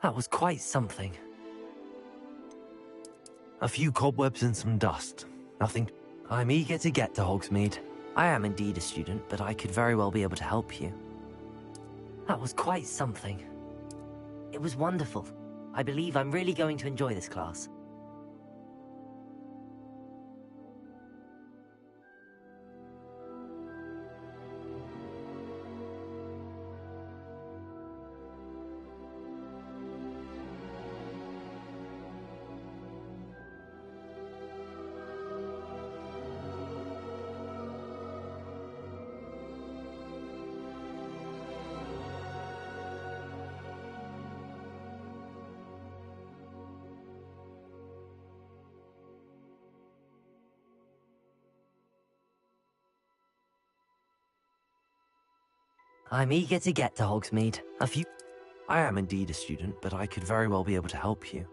That was quite something. A few cobwebs and some dust. Nothing. I'm eager to get to Hogsmeade. I am indeed a student, but I could very well be able to help you. That was quite something. It was wonderful. I believe I'm really going to enjoy this class. I'm eager to get to Hogsmeade. I am indeed a student, but I could very well be able to help you.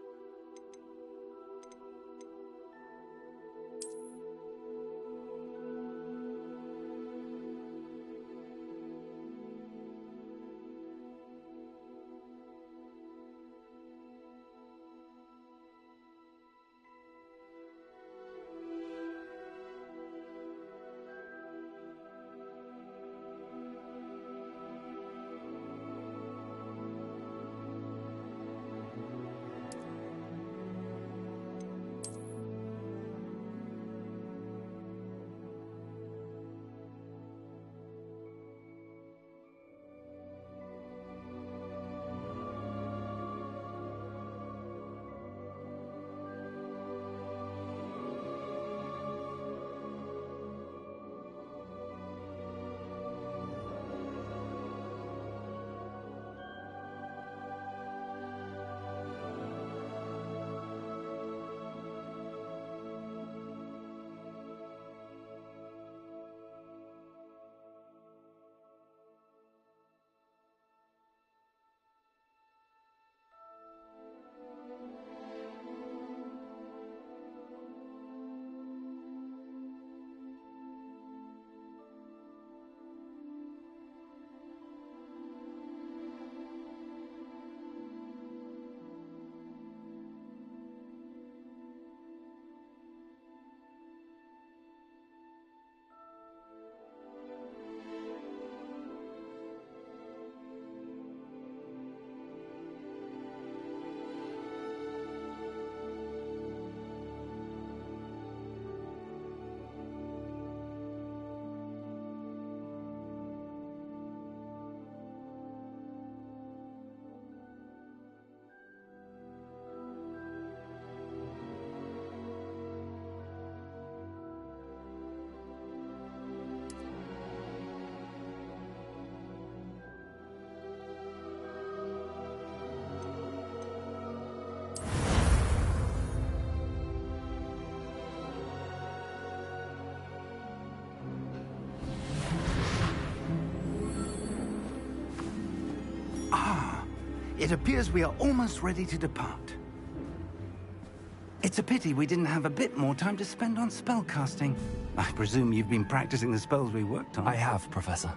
It appears we are almost ready to depart. It's a pity we didn't have a bit more time to spend on spellcasting. I presume you've been practicing the spells we worked on. I have, Professor.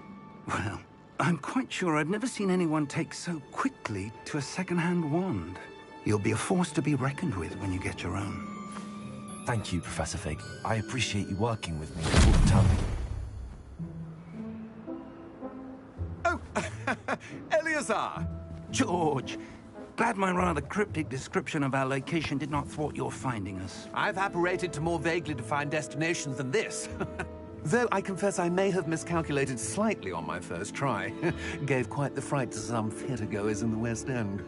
Well, I'm quite sure I've never seen anyone take so quickly to a second-hand wand. You'll be a force to be reckoned with when you get your own. Thank you, Professor Fig. I appreciate you working with me all the time. Oh, Eleazar! George, glad my rather cryptic description of our location did not thwart your finding us. I've apparated to more vaguely defined destinations than this. Though I confess I may have miscalculated slightly on my first try. Gave quite the fright to some theatre-goers in the West End.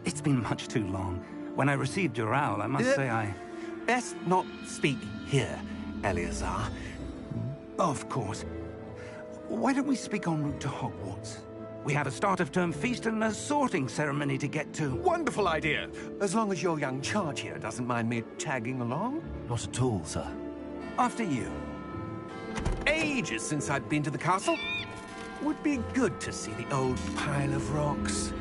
It's been much too long. When I received your owl, I must say I... Best not speak here, Eleazar. Of course. Why don't we speak en route to Hogwarts? We have a start-of-term feast and a sorting ceremony to get to. Wonderful idea! As long as your young charge here doesn't mind me tagging along. Not at all, sir. After you. Ages since I've been to the castle. Would be good to see the old pile of rocks.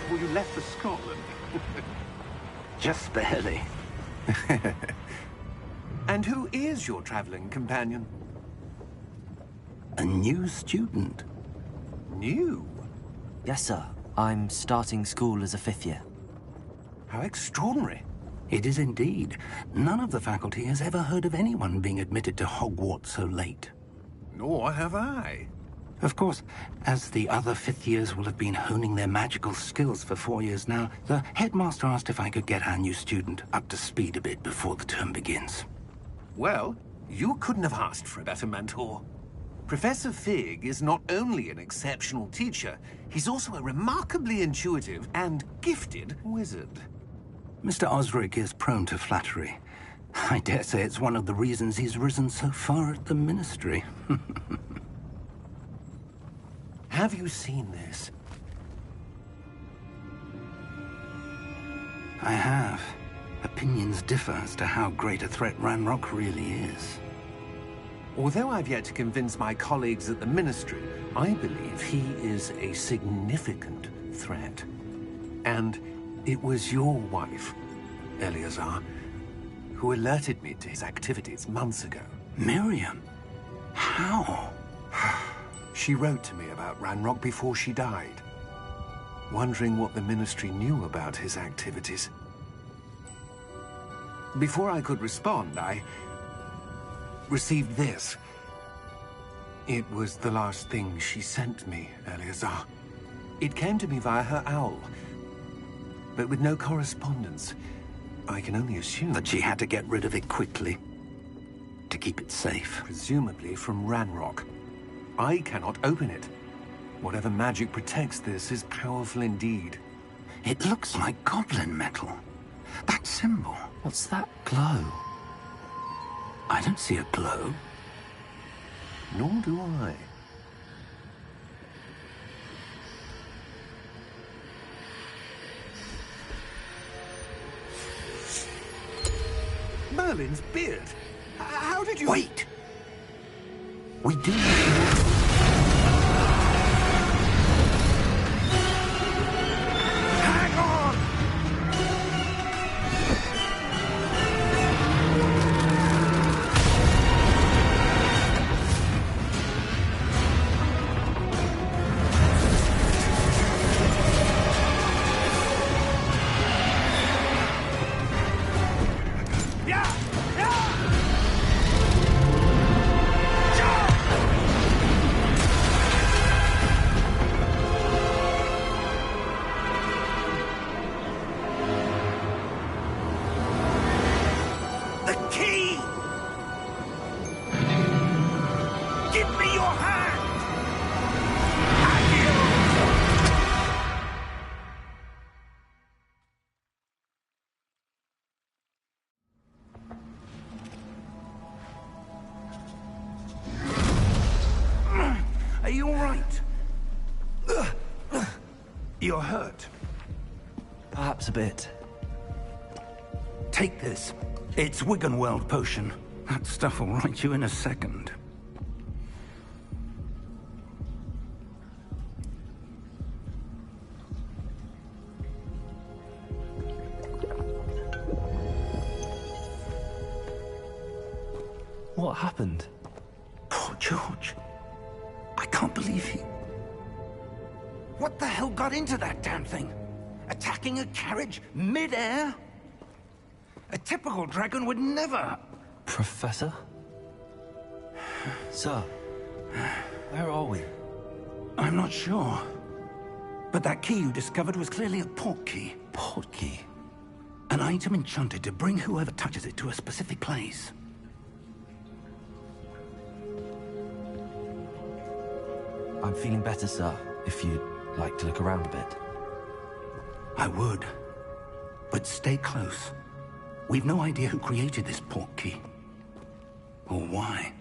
before you left for Scotland. Just barely. And who is your traveling companion? A new student. New? Yes, sir. I'm starting school as a 5th year. How extraordinary. It is indeed. None of the faculty has ever heard of anyone being admitted to Hogwarts so late. Nor have I. Of course, as the other 5th years will have been honing their magical skills for 4 years now, the headmaster asked if I could get our new student up to speed a bit before the term begins. Well, you couldn't have asked for a better mentor. Professor Fig is not only an exceptional teacher, he's also a remarkably intuitive and gifted wizard. Mr. Osric is prone to flattery. I dare say it's one of the reasons he's risen so far at the Ministry. Have you seen this? I have. Opinions differ as to how great a threat Ranrock really is. Although I've yet to convince my colleagues at the Ministry, I believe he is a significant threat. And it was your wife, Eleazar, who alerted me to his activities months ago. Miriam? How? She wrote to me about Ranrock before she died, wondering what the Ministry knew about his activities. Before I could respond, I received this. It was the last thing she sent me, Eleazar. It came to me via her owl, but with no correspondence. I can only assume That she had to get rid of it quickly, to keep it safe. presumably from Ranrock. I cannot open it. Whatever magic protects this is powerful indeed. It looks like goblin metal. That symbol. What's that glow? I don't see a glow. Nor do I. Merlin's beard. How did you... Wait! We do need to... Hang on! Yeah! Yeah! The key! Give me your hand! Are you all right? You're hurt. Perhaps a bit. Take this. It's Wiggenweld potion. That stuff will right you in a second. What happened? Poor George. I can't believe he... What the hell got into that damn thing? Attacking a carriage mid-air? A typical dragon would never... Professor? Sir, where are we? I'm not sure. But that key you discovered was clearly a port key. Port key? An item enchanted to bring whoever touches it to a specific place. I'm feeling better, sir, if you'd like to look around a bit. I would. But stay close. We've no idea who created this port key. Or why.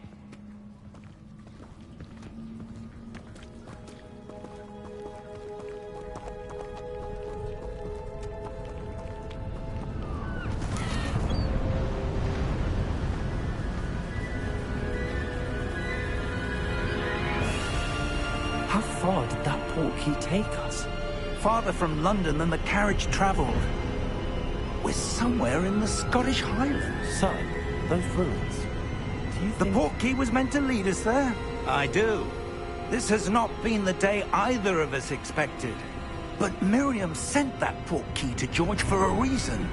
How far did that port key take us? farther from London than the carriage travelled. We're somewhere in the Scottish Highlands. So, those ruins. Do you The think... portkey was meant to lead us there? I do. This has not been the day either of us expected. But Miriam sent that portkey to George for a reason.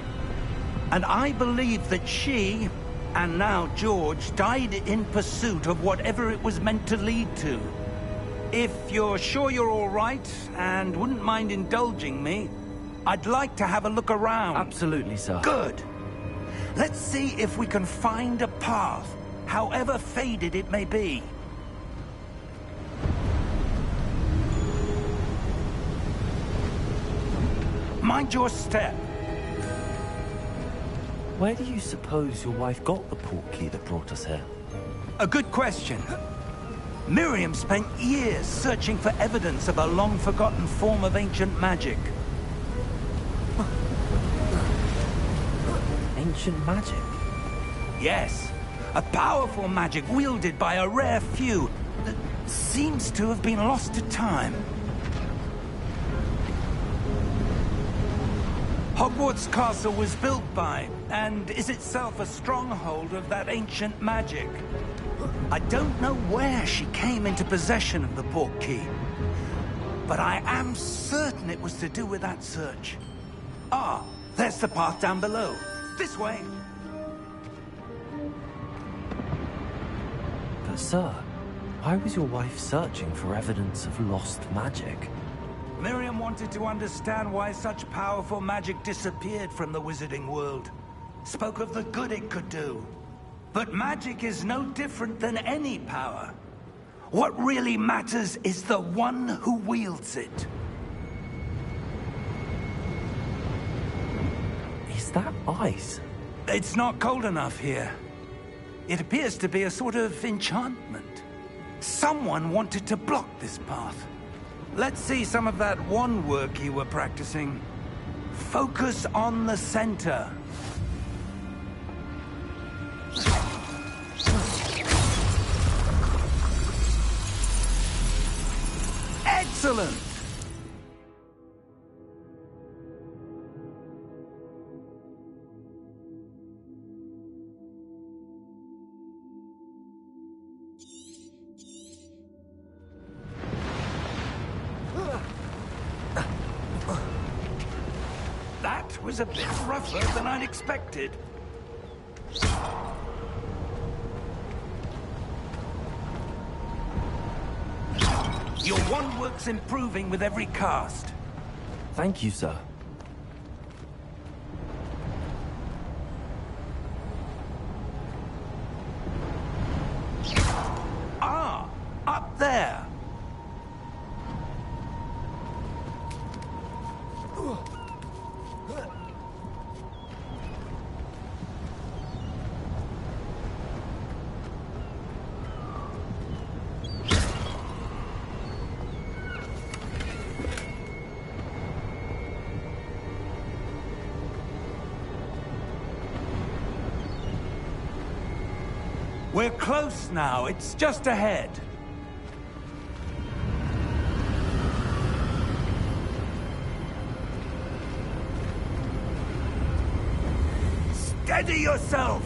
And I believe that she, and now George, died in pursuit of whatever it was meant to lead to. If you're sure you're all right, and wouldn't mind indulging me, I'd like to have a look around. Absolutely, sir. Good. Let's see if we can find a path, however faded it may be. Mind your step. Where do you suppose your wife got the portkey that brought us here? A good question. Miriam spent years searching for evidence of a long-forgotten form of ancient magic. Ancient magic? Yes, a powerful magic wielded by a rare few that seems to have been lost to time. Hogwarts Castle was built by, and is itself a stronghold of that ancient magic. I don't know where she came into possession of the portkey, but I am certain it was to do with that search. Ah, there's the path down below. This way. But sir, why was your wife searching for evidence of lost magic? Miriam wanted to understand why such powerful magic disappeared from the wizarding world. Spoke of the good it could do. But magic is no different than any power. What really matters is the one who wields it. Is that ice? It's not cold enough here. It appears to be a sort of enchantment. Someone wanted to block this path. Let's see some of that wand work you were practicing. Focus on the center. Excellent! That was a bit rougher than I'd expected. Your wand work's improving with every cast. Thank you, sir. Ah, up there. We're close now. It's just ahead. Steady yourself!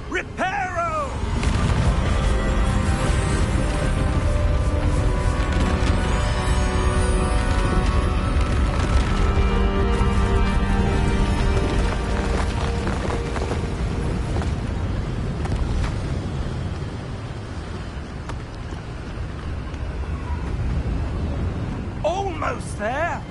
Reparo! Almost there!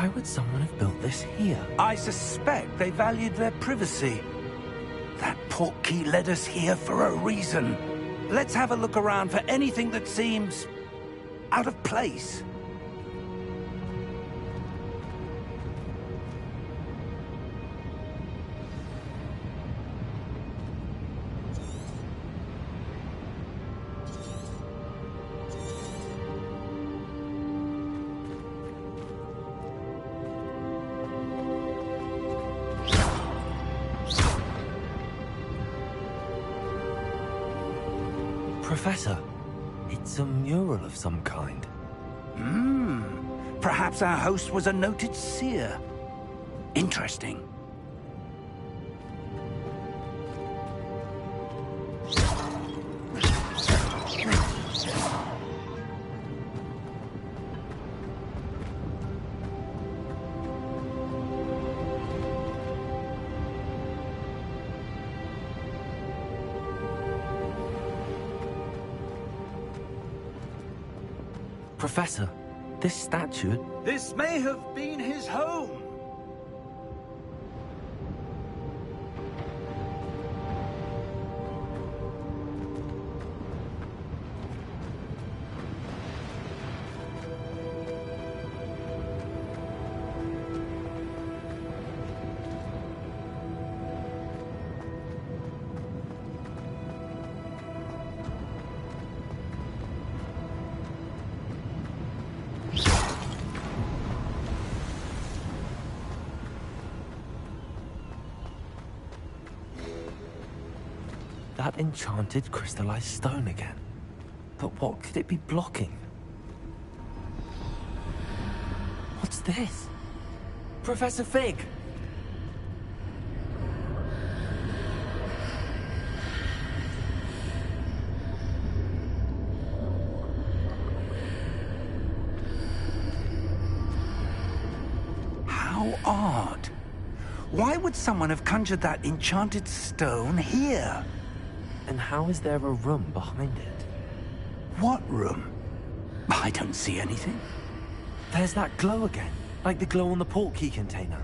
Why would someone have built this here? I suspect they valued their privacy. That portkey led us here for a reason. Let's have a look around for anything that seems out of place. Professor, it's a mural of some kind. Perhaps our host was a noted seer. Interesting. Professor, this statue... This may have been his home. That enchanted crystallized stone again. But what could it be blocking? What's this? Professor Fig! How odd. Why would someone have conjured that enchanted stone here? And how is there a room behind it? What room? I don't see anything. There's that glow again, like the glow on the portkey container.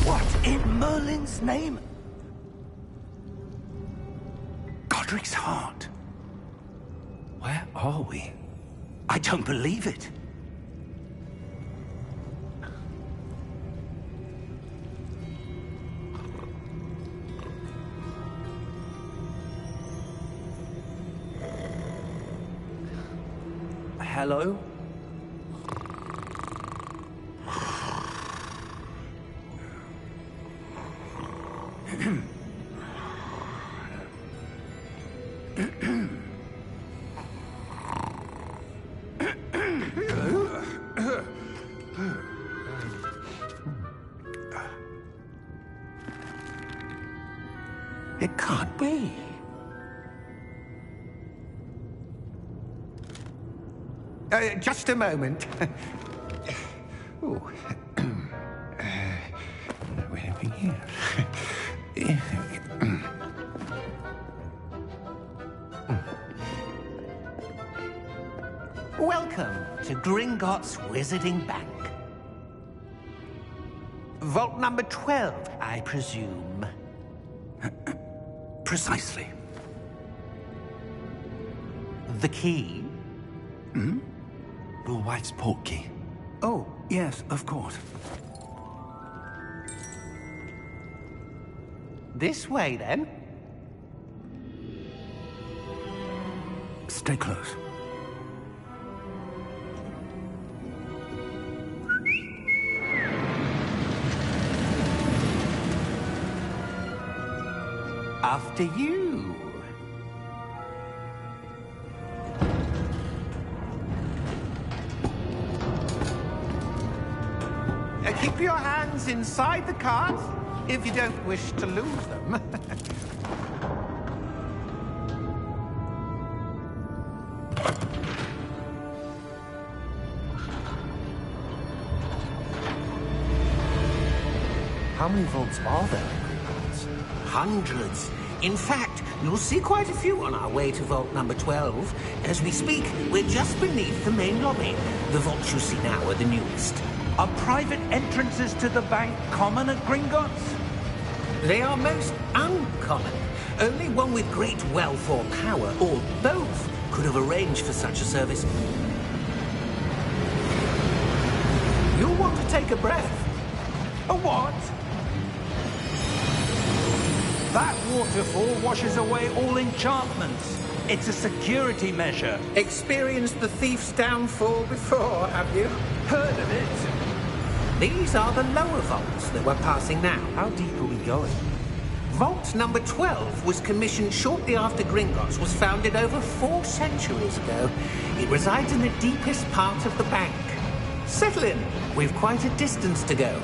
What in Merlin's name? Godric's heart. Where are we? I don't believe it. Hello? It can't be. Just a moment. Oh. Anything here? Welcome to Gringotts Wizarding Bank. Vault number 12, I presume. Precisely. The key? Your wife's portkey. Oh, yes, of course. This way, then. Stay close. After you. Keep your hands inside the cart if you don't wish to lose them. How many vaults are there in Gringotts? Hundreds. In fact, You'll see quite a few on our way to vault number 12. As we speak, we're just beneath the main lobby. The vaults you see now are the newest. Are private entrances to the bank common at Gringotts? They are most uncommon. Only one with great wealth or power, or both, could have arranged for such a service. You'll want to take a breath. A what? That waterfall washes away all enchantments. It's a security measure. Experienced the thief's downfall before, have you? Heard of it? These are the lower vaults that we're passing now. How deep are we going? Vault number 12 was commissioned shortly after Gringotts was founded over 4 centuries ago. It resides in the deepest part of the bank. Settle in. We've quite a distance to go.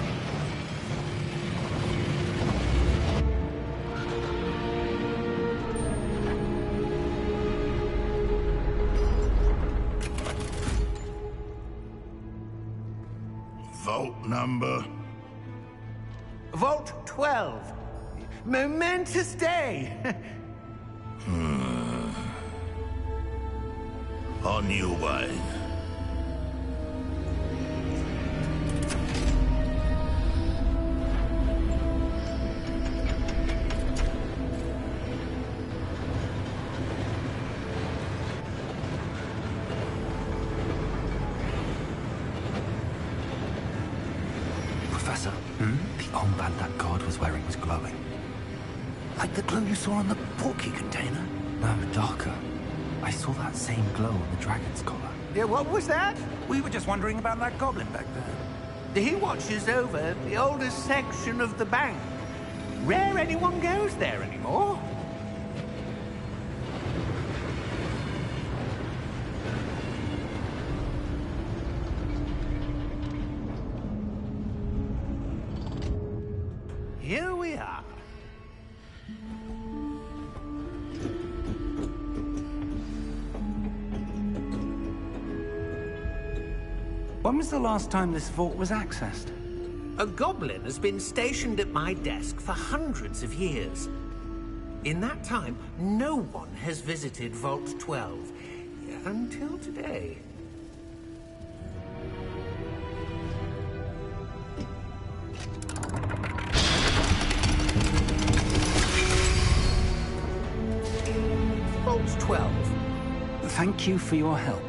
Vault number? Vault 12. Momentous day. On your way. Professor, the armband that guard was wearing was glowing. Like the glow you saw on the porky container? No, darker. I saw that same glow on the dragon's collar. Yeah, what was that? We were just wondering about that goblin back there. He watches over the oldest section of the bank. Rare anyone goes there anymore. Here we are. When was the last time this vault was accessed? A goblin has been stationed at my desk for hundreds of years. In that time, no one has visited Vault 12. Until today. Vault 12. Thank you for your help.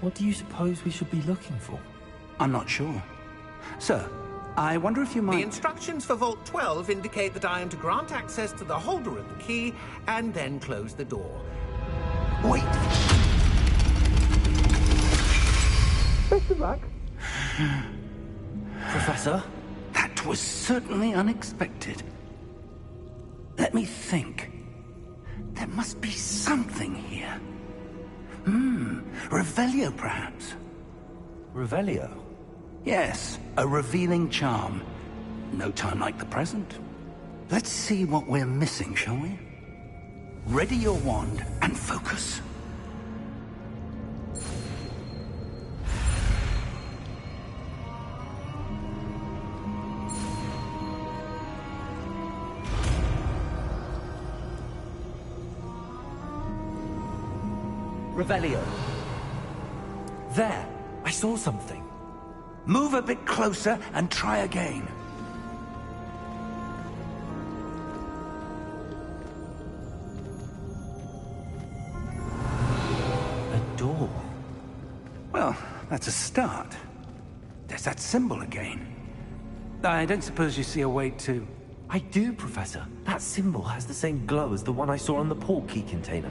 What do you suppose we should be looking for? I'm not sure. Sir, I wonder if you might... The instructions for Vault 12 indicate that I am to grant access to the holder of the key and then close the door. Wait! Best of luck. Professor? That was certainly unexpected. Let me think. There must be something here. Revelio, perhaps? Revelio? Yes, a revealing charm. No time like the present. Let's see what we're missing, shall we? Ready your wand and focus. Revelio. There! I saw something. Move a bit closer and try again. A door. Well, that's a start. There's that symbol again. I don't suppose you see a way to... I do, Professor. That symbol has the same glow as the one I saw on the port key container.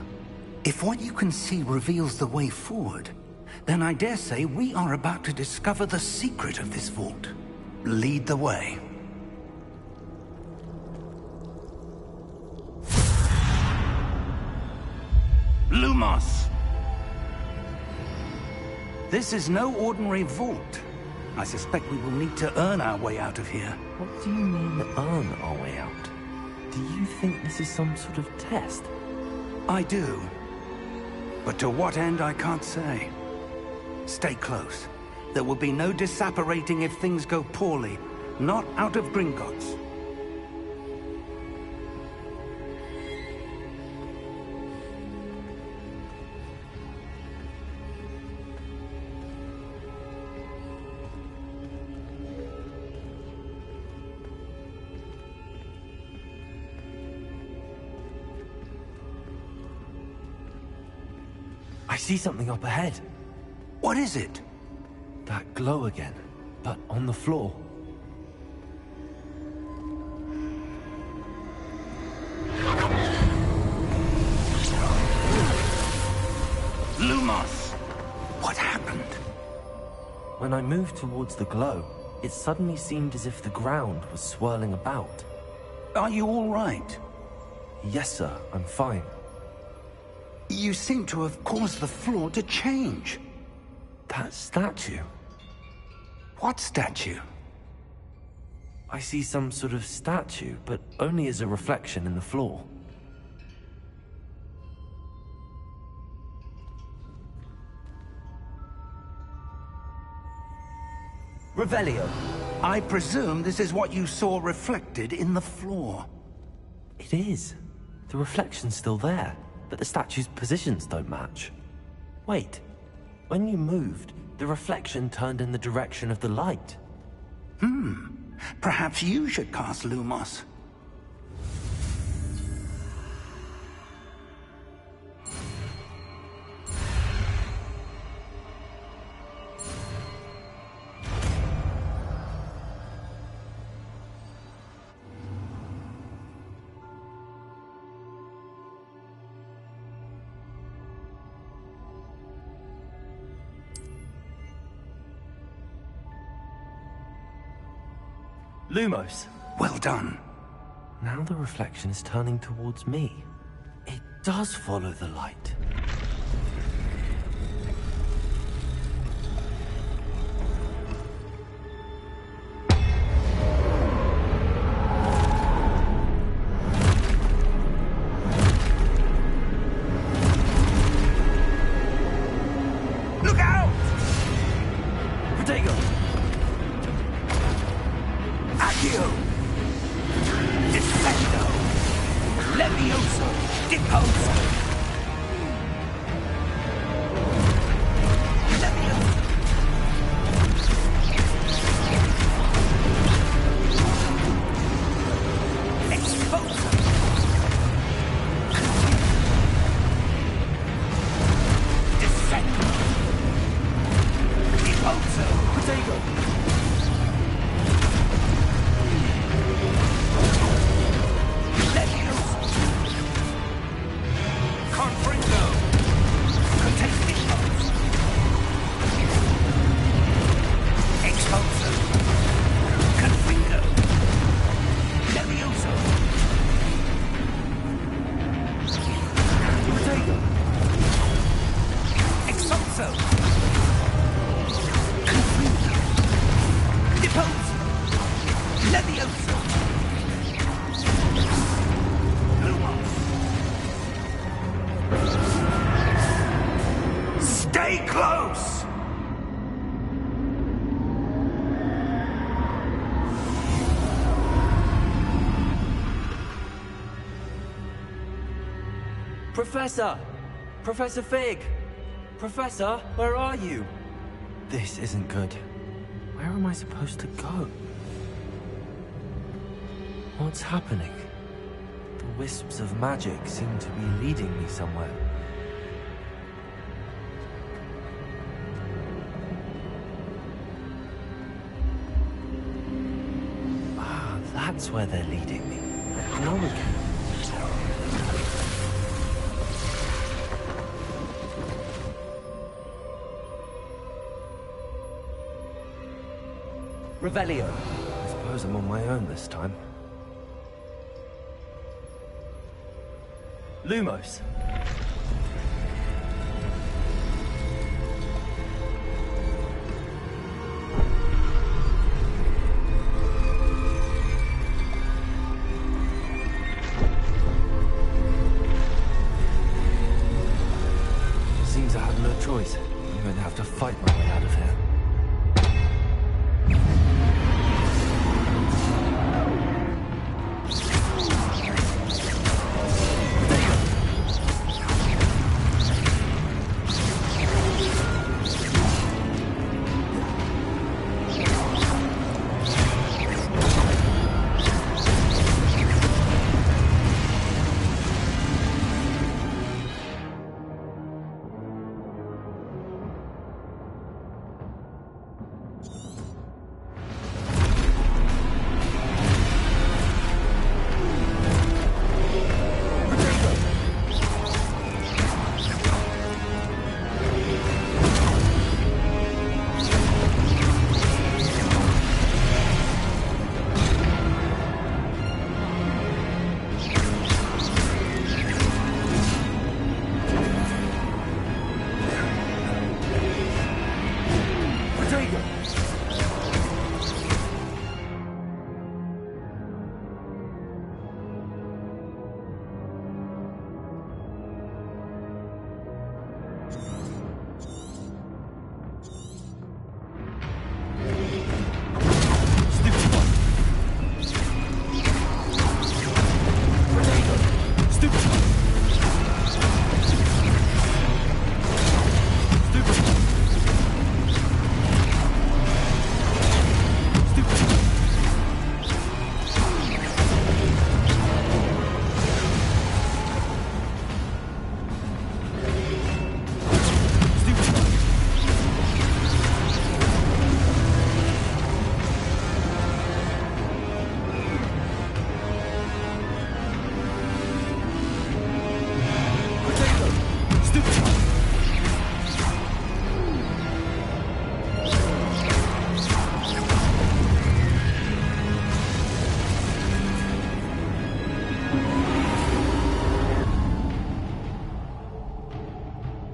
If what you can see reveals the way forward, then I dare say we are about to discover the secret of this vault. Lead the way. Lumos! This is no ordinary vault. I suspect we will need to earn our way out of here. What do you mean, earn our way out? Do you think this is some sort of test? I do. But to what end, I can't say. Stay close. There will be no disapparating if things go poorly. Not out of Gringotts. I see something up ahead. What is it? That glow again, but on the floor. Lumos! What happened? When I moved towards the glow, it suddenly seemed as if the ground was swirling about. Are you all right? Yes, sir, I'm fine. You seem to have caused the floor to change. That statue. What statue? I see some sort of statue, but only as a reflection in the floor. Revelio. I presume this is what you saw reflected in the floor. It is. The reflection's still there, but the statue's positions don't match. Wait. When you moved, the reflection turned in the direction of the light. Perhaps you should cast Lumos. Lumos. Well done. Now the reflection is turning towards me. It does follow the light. Look out! Protego! Accio! Defendo! Levioso! Deposo! Levioso! Exposo! Descendo! Deposo! Protego! Stay close! Professor! Professor Fig! Professor, where are you? This isn't good. Where am I supposed to go? What's happening? The wisps of magic seem to be leading me somewhere. Ah, that's where they're leading me. That glow again. Revelio. I suppose I'm on my own this time. Lumos.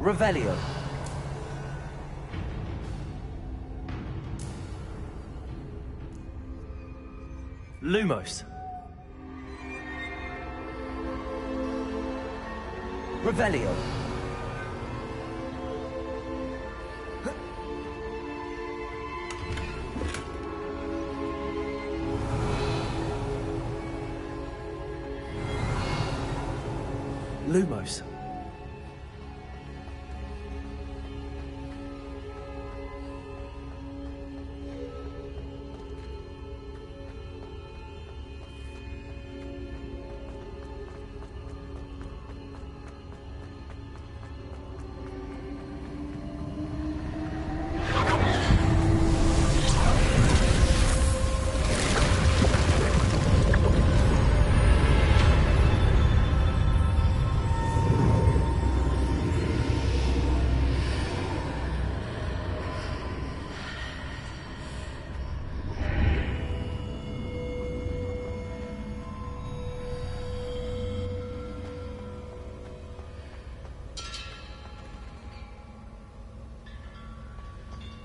Revelio. Lumos. Revelio. Lumos.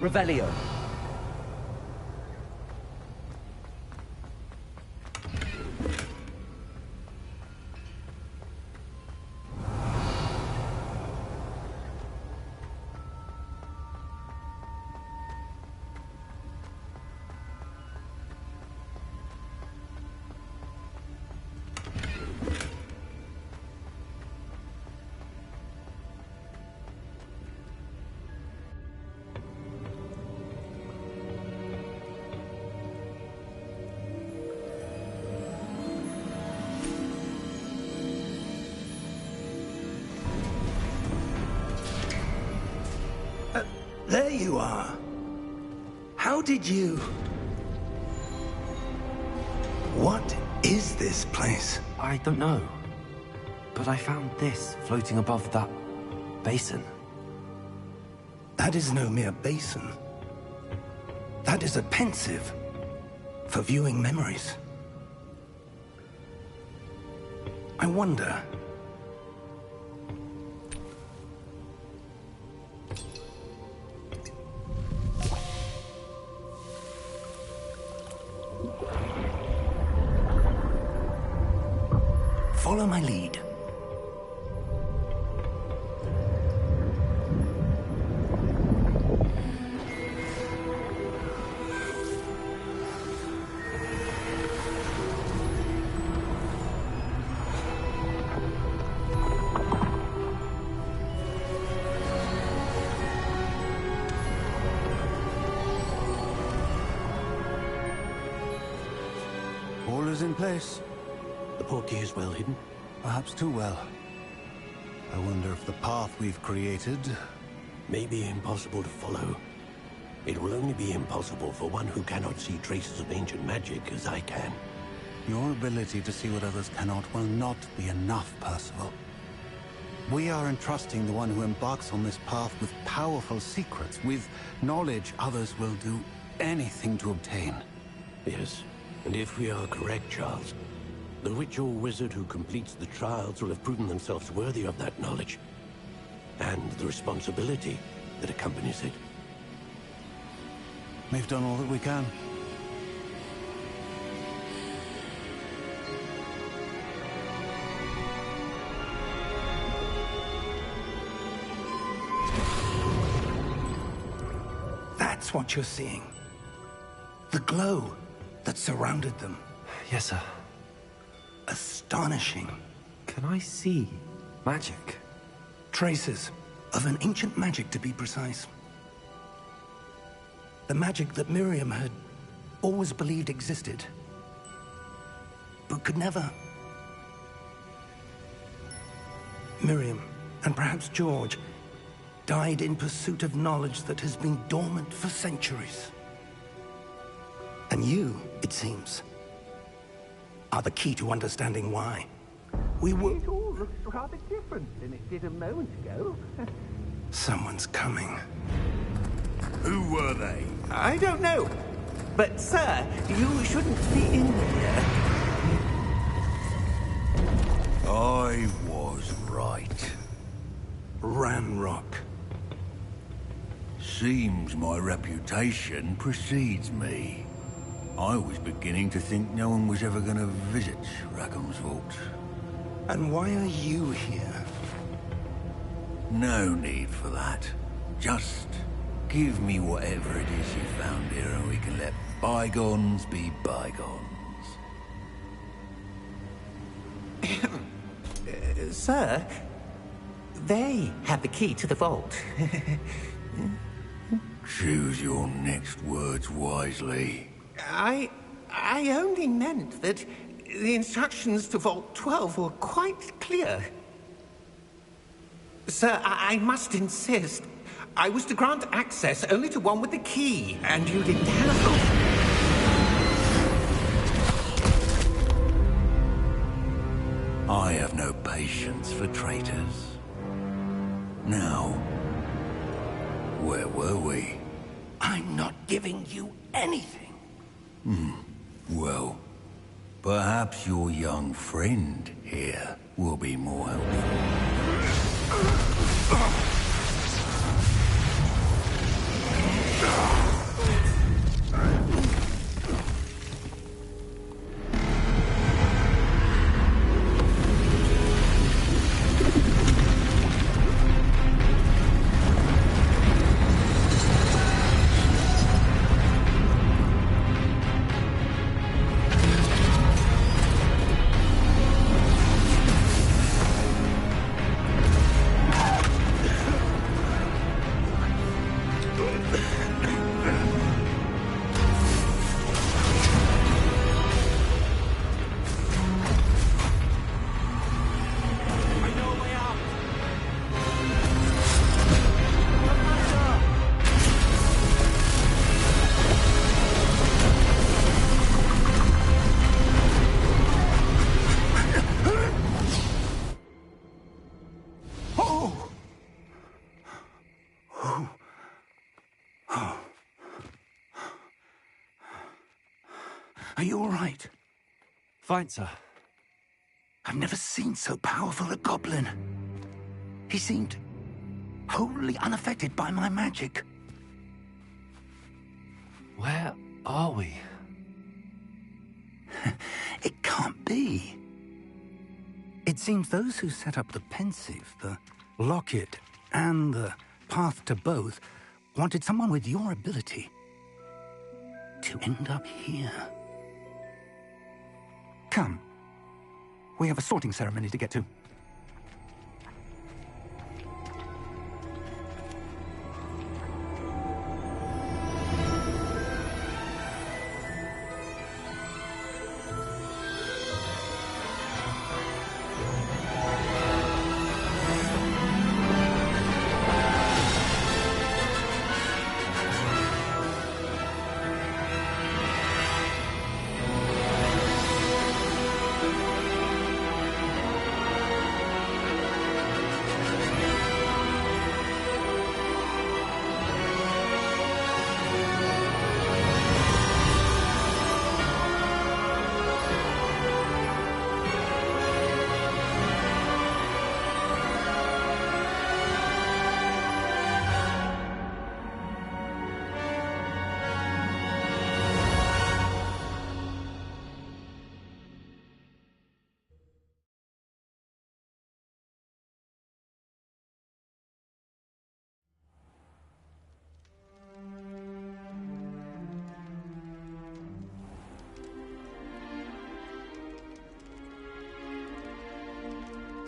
Revelio. There you are. How did you... What is this place? I don't know. But I found this floating above that basin. That is no mere basin. That is a pensive for viewing memories. I wonder... Follow my lead. All is in place. The portkey is well hidden. Perhaps too well. I wonder if the path we've created... May be impossible to follow. It will only be impossible for one who cannot see traces of ancient magic as I can. Your ability to see what others cannot will not be enough, Percival. We are entrusting the one who embarks on this path with powerful secrets, with knowledge others will do anything to obtain. Yes, and if we are correct, Charles, the witch or wizard who completes the trials will have proven themselves worthy of that knowledge, and the responsibility that accompanies it. We've done all that we can. That's what you're seeing. The glow that surrounded them. Yes, sir. Astonishing. Can I see magic? Traces of an ancient magic, to be precise. The magic that Miriam had always believed existed, but could never. Miriam, and perhaps George, died in pursuit of knowledge that has been dormant for centuries. And you, it seems, are the key to understanding why. It all looks rather different than it did a moment ago. Someone's coming. Who were they? I don't know. But, sir, you shouldn't be in here. I was right. Ranrock. Seems my reputation precedes me. I was beginning to think no one was ever going to visit Rackham's vault. And why are you here? No need for that. Just give me whatever it is you found here and we can let bygones be bygones. Sir, they have the key to the vault. Choose your next words wisely. I only meant that the instructions to Vault 12 were quite clear. Sir, I must insist. I was to grant access only to one with the key, and you didn't have... I have no patience for traitors. Now, where were we? I'm not giving you anything. Well, perhaps your young friend here will be more helpful. Are you all right? Fine, sir. I've never seen so powerful a goblin. He seemed wholly unaffected by my magic. Where are we? It can't be. It seems those who set up the pensive, the locket, and the path to both wanted someone with your ability to end up here. Come. We have a sorting ceremony to get to.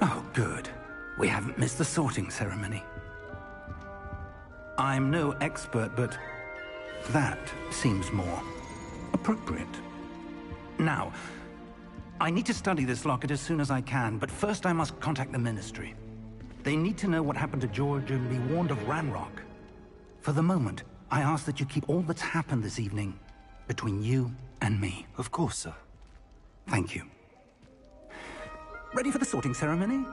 Oh, good. We haven't missed the sorting ceremony. I'm no expert, but that seems more appropriate. Now, I need to study this locket as soon as I can, but first I must contact the Ministry. They need to know what happened to George and be warned of Ranrock. For the moment, I ask that you keep all that's happened this evening between you and me. Of course, sir. Thank you. Ready for the sorting ceremony?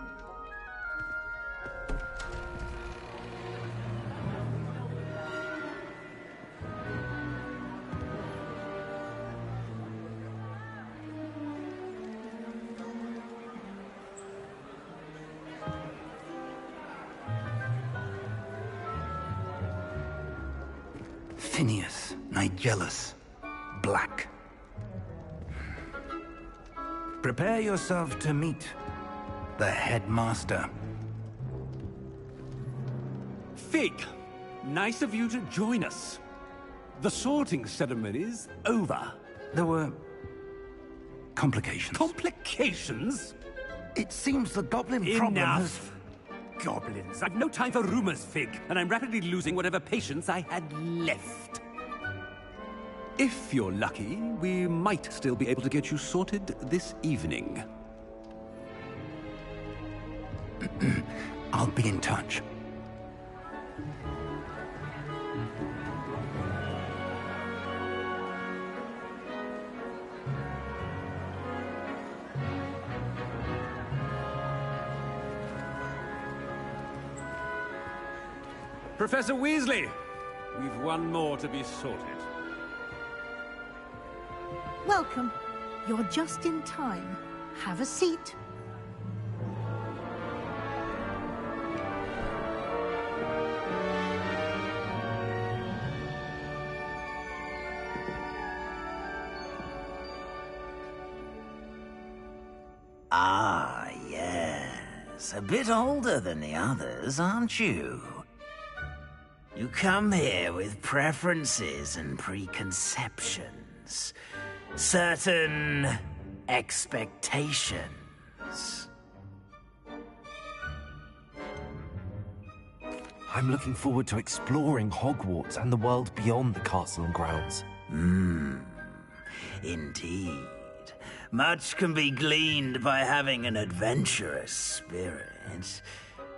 Phineas, Nigellus, Black. Prepare yourself to meet the headmaster. Fig, nice of you to join us. The sorting ceremony's over. There were complications. Complications? It seems the goblin problem has... Enough! Goblins. I've no time for rumors, Fig, and I'm rapidly losing whatever patience I had left. If you're lucky, we might still be able to get you sorted this evening. I'll be in touch. Professor Weasley, we've one more to be sorted. Welcome. You're just in time. Have a seat. Ah, yes. A bit older than the others, aren't you? You come here with preferences and preconceptions. Certain expectations. I'm looking forward to exploring Hogwarts and the world beyond the castle and grounds. Indeed. Much can be gleaned by having an adventurous spirit,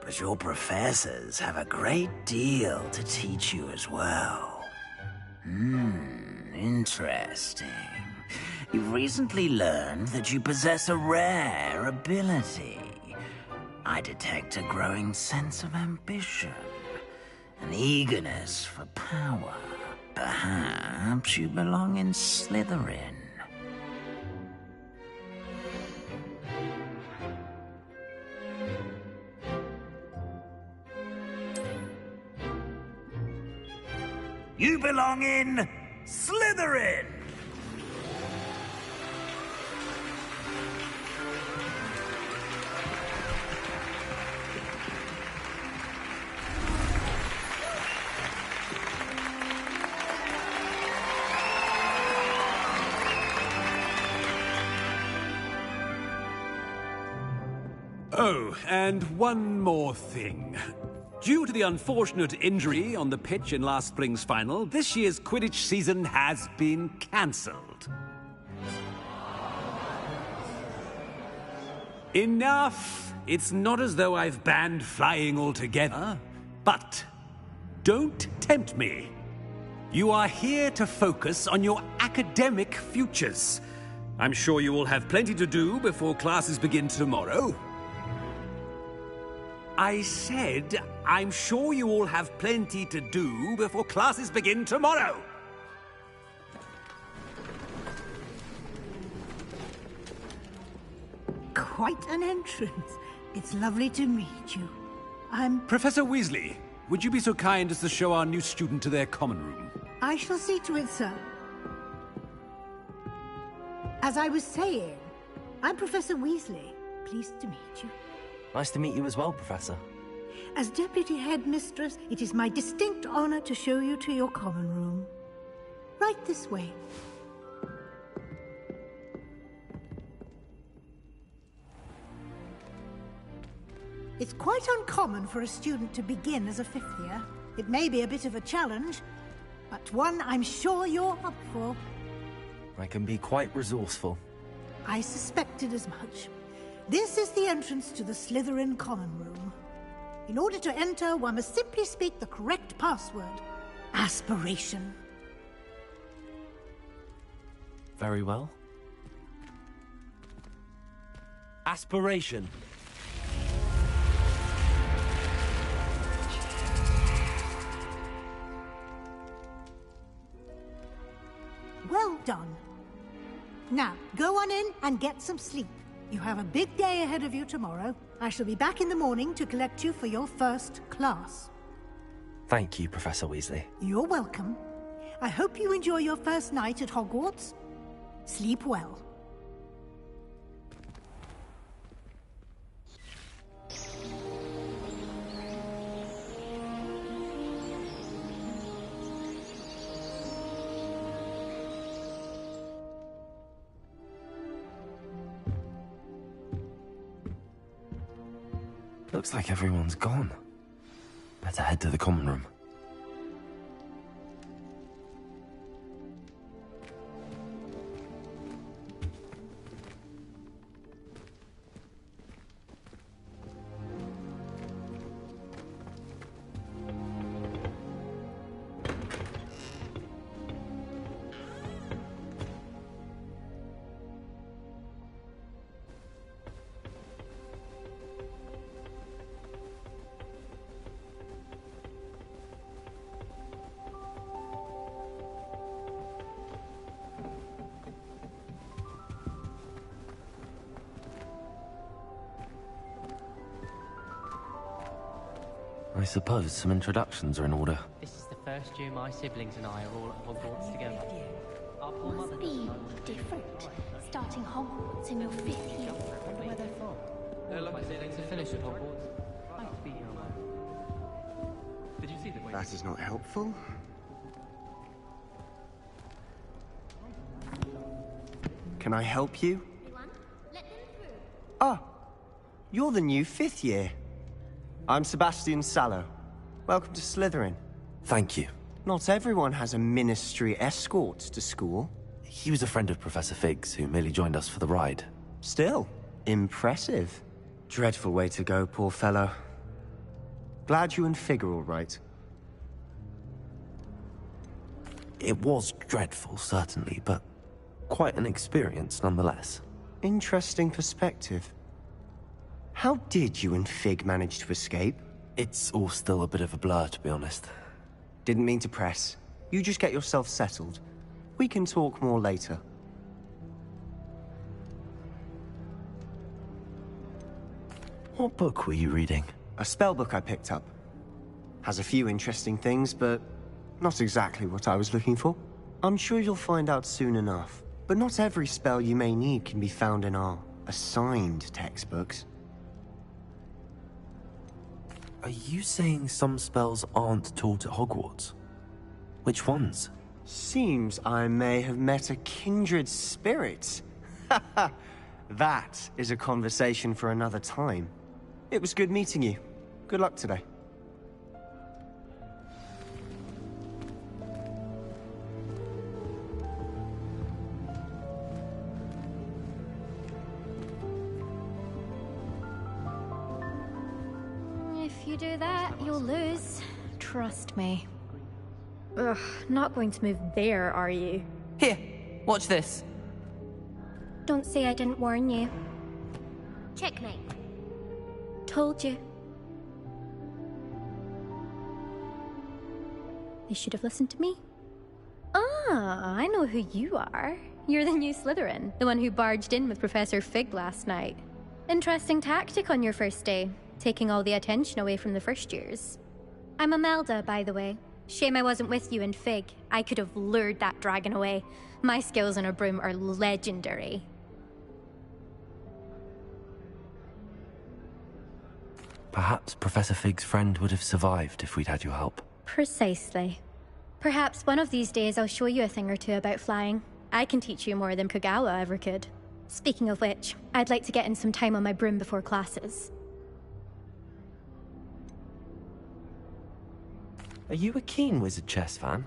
but your professors have a great deal to teach you as well. Interesting. You've recently learned that you possess a rare ability. I detect a growing sense of ambition, an eagerness for power. Perhaps you belong in Slytherin. You belong in Slytherin! Oh, and one more thing. Due to the unfortunate injury on the pitch in last spring's final, this year's Quidditch season has been cancelled. Enough! It's not as though I've banned flying altogether, but don't tempt me. You are here to focus on your academic futures. I'm sure you will have plenty to do before classes begin tomorrow. I said, I'm sure you all have plenty to do before classes begin tomorrow. Quite an entrance. It's lovely to meet you. I'm... Professor Weasley, would you be so kind as to show our new student to their common room? I shall see to it, sir. As I was saying, I'm Professor Weasley. Pleased to meet you. Nice to meet you as well, Professor. As Deputy Headmistress, it is my distinct honor to show you to your common room. Right this way. It's quite uncommon for a student to begin as a fifth year. It may be a bit of a challenge, but one I'm sure you're up for. I can be quite resourceful. I suspected as much. This is the entrance to the Slytherin common room. In order to enter, one must simply speak the correct password. Aspiration. Very well. Aspiration. Well done. Now, go on in and get some sleep. You have a big day ahead of you tomorrow. I shall be back in the morning to collect you for your first class. Thank you, Professor Weasley. You're welcome. I hope you enjoy your first night at Hogwarts. Sleep well. Looks like everyone's gone. Better head to the common room. I suppose some introductions are in order. This is the first year my siblings and I are all at Hogwarts together. Our poor Must mother be doesn't different, starting Hogwarts in your 5th year. I wonder where they're from. All of my siblings have finished at Hogwarts. I have to be here alone. Did you see the way? That is not helpful. Can I help you? Ah, you're the new 5th year. I'm Sebastian Sallow. Welcome to Slytherin. Thank you. Not everyone has a ministry escort to school. He was a friend of Professor Fig's, who merely joined us for the ride. Still, impressive. Dreadful way to go, poor fellow. Glad you and Fig are all right. It was dreadful, certainly, but quite an experience nonetheless. Interesting perspective. How did you and Fig manage to escape? It's all still a bit of a blur, to be honest. Didn't mean to press. You just get yourself settled. We can talk more later. What book were you reading? A spellbook I picked up. Has a few interesting things, but not exactly what I was looking for. I'm sure you'll find out soon enough. But not every spell you may need can be found in our assigned textbooks. Are you saying some spells aren't taught at Hogwarts? Which ones? Seems I may have met a kindred spirit. That is a conversation for another time. It was good meeting you. Good luck today. If you do that, you'll lose. Trust me. Ugh, not going to move there, are you? Here, watch this. Don't say I didn't warn you. Checkmate. Told you. They should have listened to me. Ah, I know who you are. You're the new Slytherin, the one who barged in with Professor Fig last night. Interesting tactic on your first day, taking all the attention away from the first years. I'm Imelda, by the way. Shame I wasn't with you and Fig. I could have lured that dragon away. My skills on a broom are legendary. Perhaps Professor Fig's friend would have survived if we'd had your help. Precisely. Perhaps one of these days I'll show you a thing or two about flying. I can teach you more than Kogawa ever could. Speaking of which, I'd like to get in some time on my broom before classes. Are you a keen Wizard Chess fan?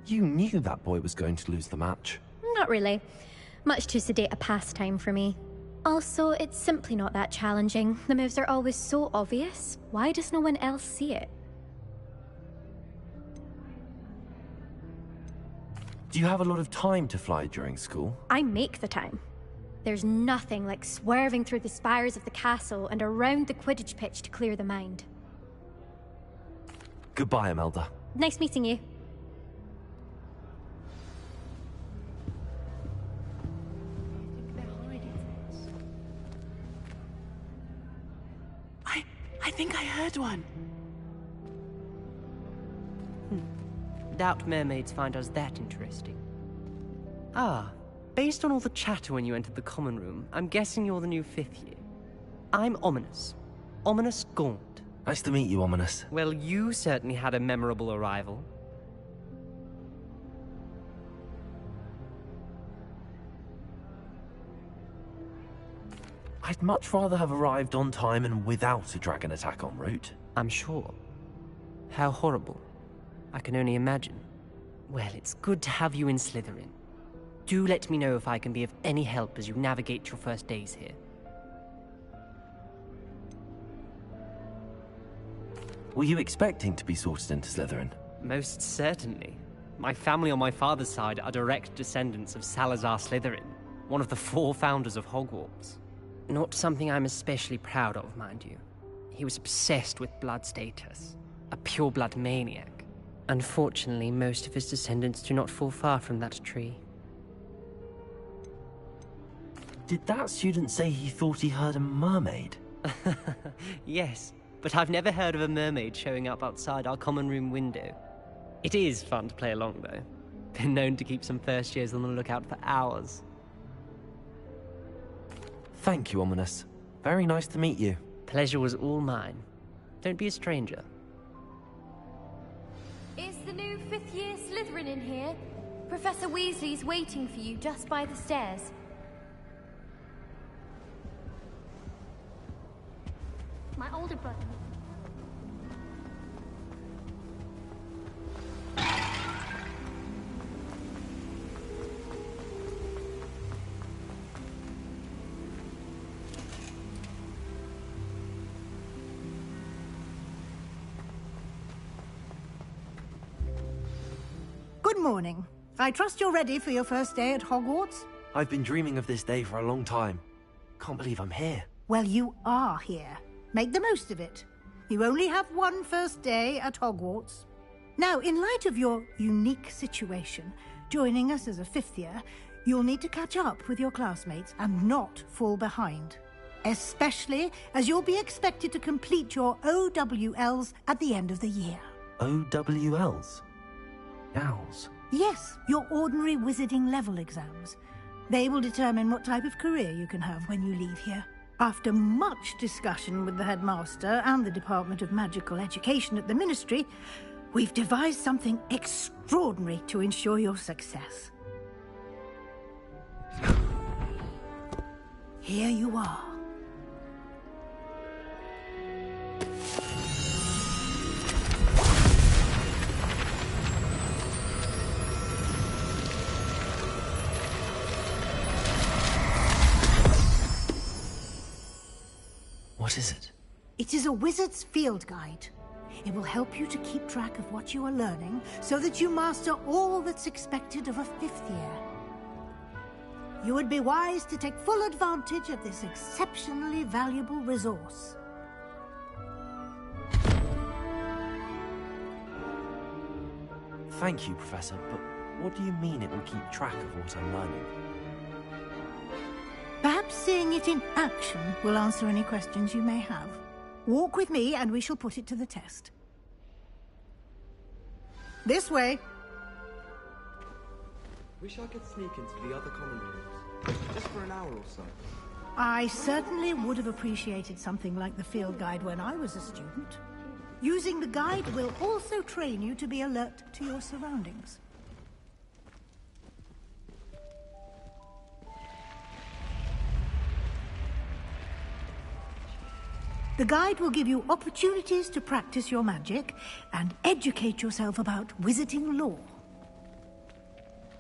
You knew that boy was going to lose the match. Not really. Much too sedate a pastime for me. Also, it's simply not that challenging. The moves are always so obvious. Why does no one else see it? Do you have a lot of time to fly during school? I make the time. There's nothing like swerving through the spires of the castle and around the Quidditch pitch to clear the mind. Goodbye, Imelda. Nice meeting you. I think I heard one. Doubt mermaids find us that interesting. Ah, based on all the chatter when you entered the common room, I'm guessing you're the new 5th year. I'm Ominous. Ominous Gaunt. Nice to meet you, Ominous. Well, you certainly had a memorable arrival. I'd much rather have arrived on time and without a dragon attack en route. I'm sure. How horrible. I can only imagine. Well, it's good to have you in Slytherin. Do let me know if I can be of any help as you navigate your first days here. Were you expecting to be sorted into Slytherin? Most certainly. My family on my father's side are direct descendants of Salazar Slytherin, one of the 4 founders of Hogwarts. Not something I'm especially proud of, mind you. He was obsessed with blood status, a pure-blood maniac. Unfortunately, most of his descendants do not fall far from that tree. Did that student say he thought he heard a mermaid? Yes, but I've never heard of a mermaid showing up outside our common room window. It is fun to play along, though. Been known to keep some first years on the lookout for hours. Thank you, Ominous. Very nice to meet you. Pleasure was all mine. Don't be a stranger. Is the new 5th year Slytherin in here? Professor Weasley's waiting for you just by the stairs. My older brother. Good morning. I trust you're ready for your first day at Hogwarts? I've been dreaming of this day for a long time. Can't believe I'm here. Well, you are here. Make the most of it. You only have one first day at Hogwarts. Now, in light of your unique situation, joining us as a 5th year, you'll need to catch up with your classmates and not fall behind. Especially as you'll be expected to complete your OWLs at the end of the year. OWLs? Owls? Yes, your ordinary wizarding level exams. They will determine what type of career you can have when you leave here. After much discussion with the headmaster and the Department of Magical Education at the Ministry, we've devised something extraordinary to ensure your success. Here you are. What is it? It is a wizard's field guide. It will help you to keep track of what you are learning so that you master all that's expected of a 5th year. You would be wise to take full advantage of this exceptionally valuable resource. Thank you, Professor, but what do you mean it will keep track of what I'm learning? Perhaps seeing it in action will answer any questions you may have. Walk with me and we shall put it to the test. This way. Wish I could sneak into the other common rooms, just for an hour or so. I certainly would have appreciated something like the field guide when I was a student. Using the guide will also train you to be alert to your surroundings. The guide will give you opportunities to practice your magic and educate yourself about wizarding lore.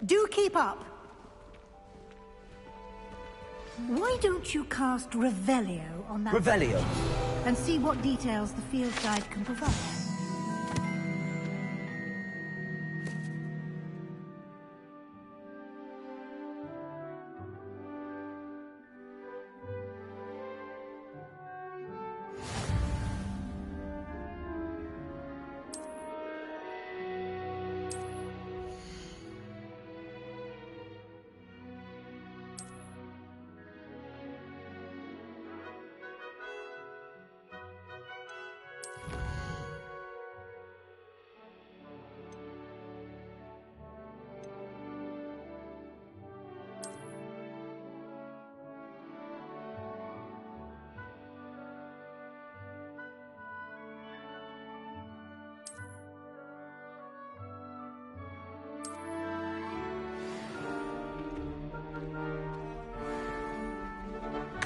Do keep up! Why don't you cast Revelio on that... Revelio? And see what details the field guide can provide.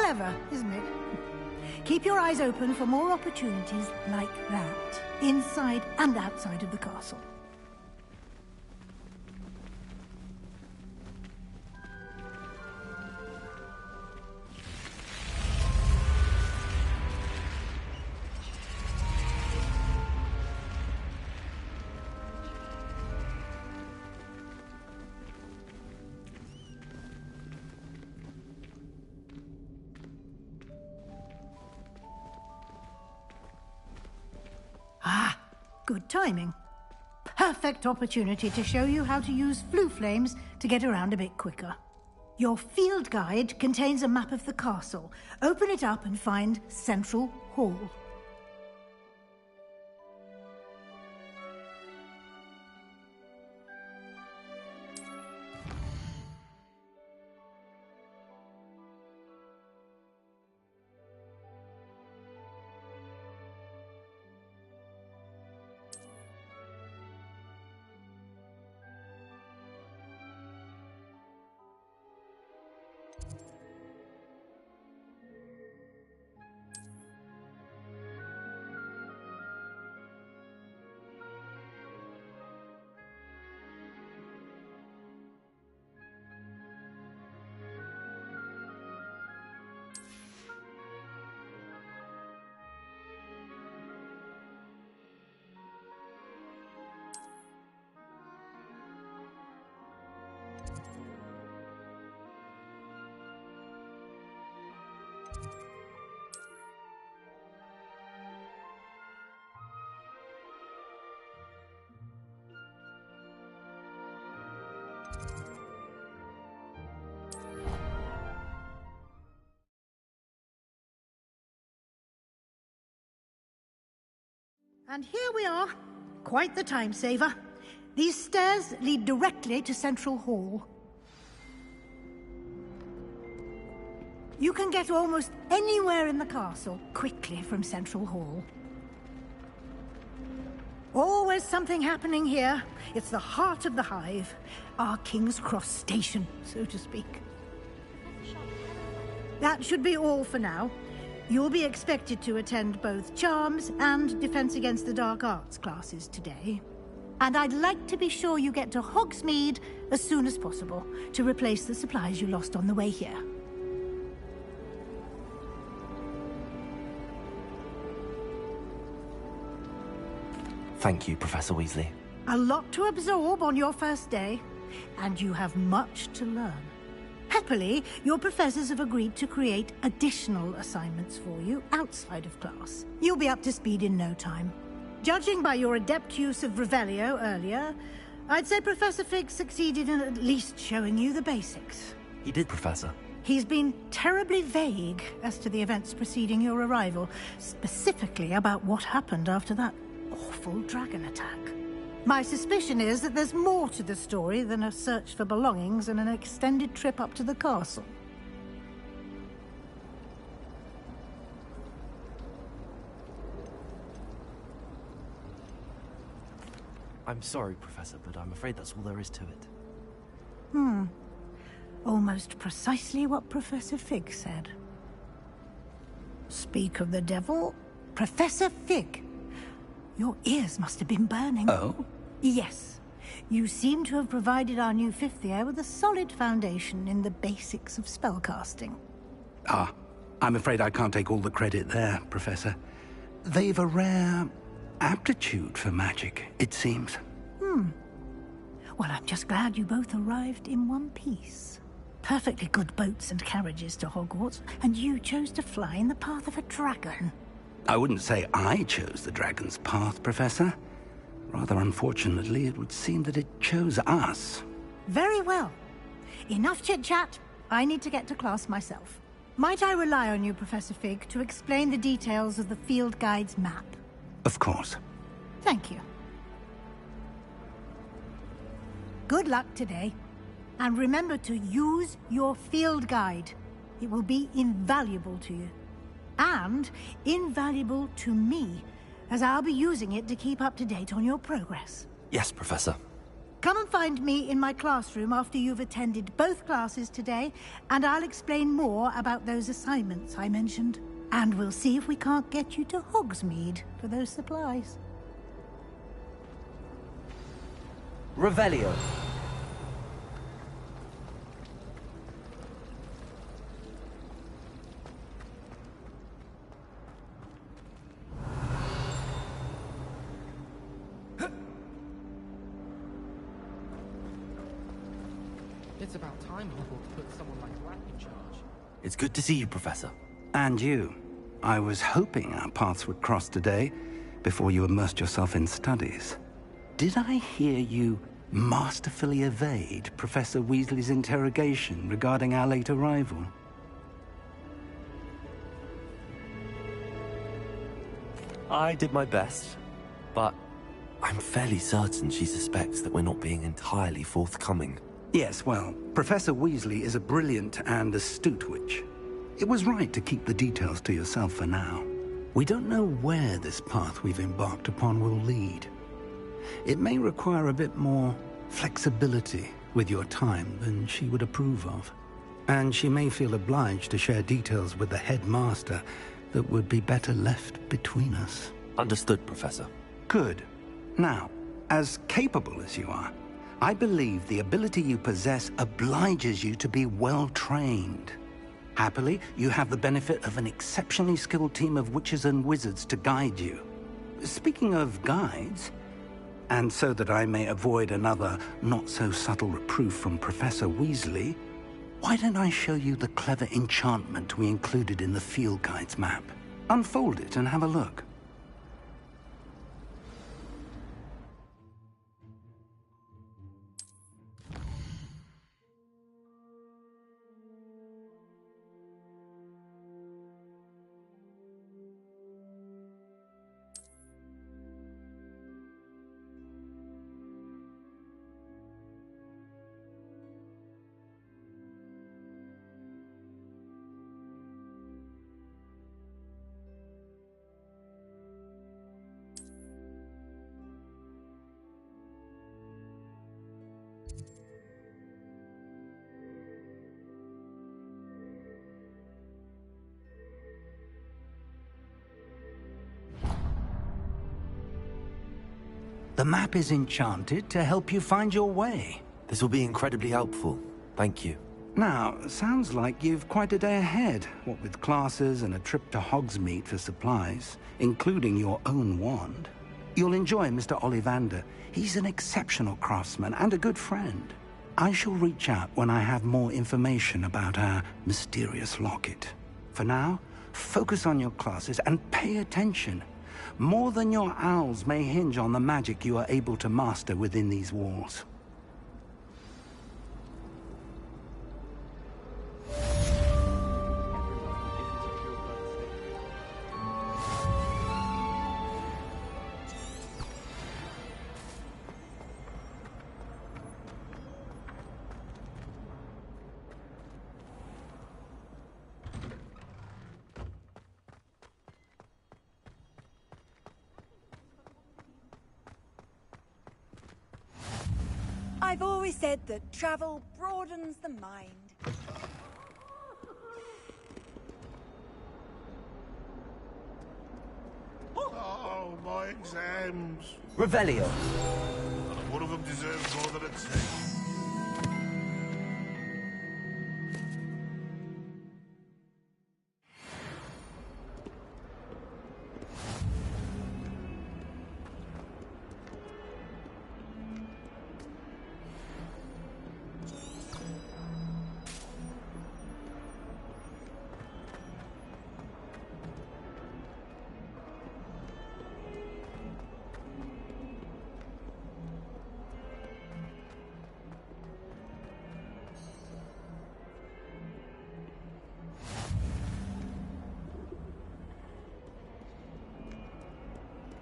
clever, isn't it? Keep your eyes open for more opportunities like that, inside and outside of the castle. Ah, good timing. Perfect opportunity to show you how to use flue flames to get around a bit quicker. Your field guide contains a map of the castle. Open it up and find Central Hall. And here we are. Quite the time saver. These stairs lead directly to Central Hall. You can get almost anywhere in the castle quickly from Central Hall. Always something happening here. It's the heart of the hive. Our King's Cross station, so to speak. That should be all for now. You'll be expected to attend both Charms and Defense Against the Dark Arts classes today. And I'd like to be sure you get to Hogsmeade as soon as possible to replace the supplies you lost on the way here. Thank you, Professor Weasley. A lot to absorb on your first day, and you have much to learn. Happily, your professors have agreed to create additional assignments for you outside of class. You'll be up to speed in no time. Judging by your adept use of Revelio earlier, I'd say Professor Fig succeeded in at least showing you the basics. He did, Professor. He's been terribly vague as to the events preceding your arrival, specifically about what happened after that awful dragon attack. My suspicion is that there's more to the story than a search for belongings and an extended trip up to the castle. I'm sorry, Professor, but I'm afraid that's all there is to it. Almost precisely what Professor Fig said. Speak of the devil, Professor Fig. Your ears must have been burning. Oh? Yes. You seem to have provided our new fifth year with a solid foundation in the basics of spellcasting. Ah, I'm afraid I can't take all the credit there, Professor. They've a rare aptitude for magic, it seems. Well, I'm just glad you both arrived in one piece. Perfectly good boats and carriages to Hogwarts, and you chose to fly in the path of a dragon. I wouldn't say I chose the dragon's path, Professor. Rather unfortunately, it would seem that it chose us. Very well. Enough chit-chat. I need to get to class myself. Might I rely on you, Professor Fig, to explain the details of the field guide's map? Of course. Thank you. Good luck today. And remember to use your field guide. It will be invaluable to you. And invaluable to me, as I'll be using it to keep up to date on your progress. Yes, Professor. Come and find me in my classroom after you've attended both classes today, and I'll explain more about those assignments I mentioned. And we'll see if we can't get you to Hogsmeade for those supplies. Revelio. It's about time Hogwarts put someone like Black in charge. It's good to see you, Professor. And you. I was hoping our paths would cross today, before you immersed yourself in studies. Did I hear you masterfully evade Professor Weasley's interrogation regarding our late arrival? I did my best, but I'm fairly certain she suspects that we're not being entirely forthcoming. Yes, well, Professor Weasley is a brilliant and astute witch. It was right to keep the details to yourself for now. We don't know where this path we've embarked upon will lead. It may require a bit more flexibility with your time than she would approve of. And she may feel obliged to share details with the headmaster that would be better left between us. Understood, Professor. Good. Now, as capable as you are, I believe the ability you possess obliges you to be well-trained. Happily, you have the benefit of an exceptionally skilled team of witches and wizards to guide you. Speaking of guides, and so that I may avoid another not-so-subtle reproof from Professor Weasley, why don't I show you the clever enchantment we included in the field guide's map? Unfold it and have a look. The map is enchanted to help you find your way. This will be incredibly helpful. Thank you. Now, sounds like you've quite a day ahead, what with classes and a trip to Hogsmeade for supplies, including your own wand. You'll enjoy Mr. Ollivander. He's an exceptional craftsman and a good friend. I shall reach out when I have more information about our mysterious locket. For now, focus on your classes and pay attention. More than your owls may hinge on the magic you are able to master within these walls. I've always said that travel broadens the mind. Oh, my exams. Revelio. One of them deserves more than it takes.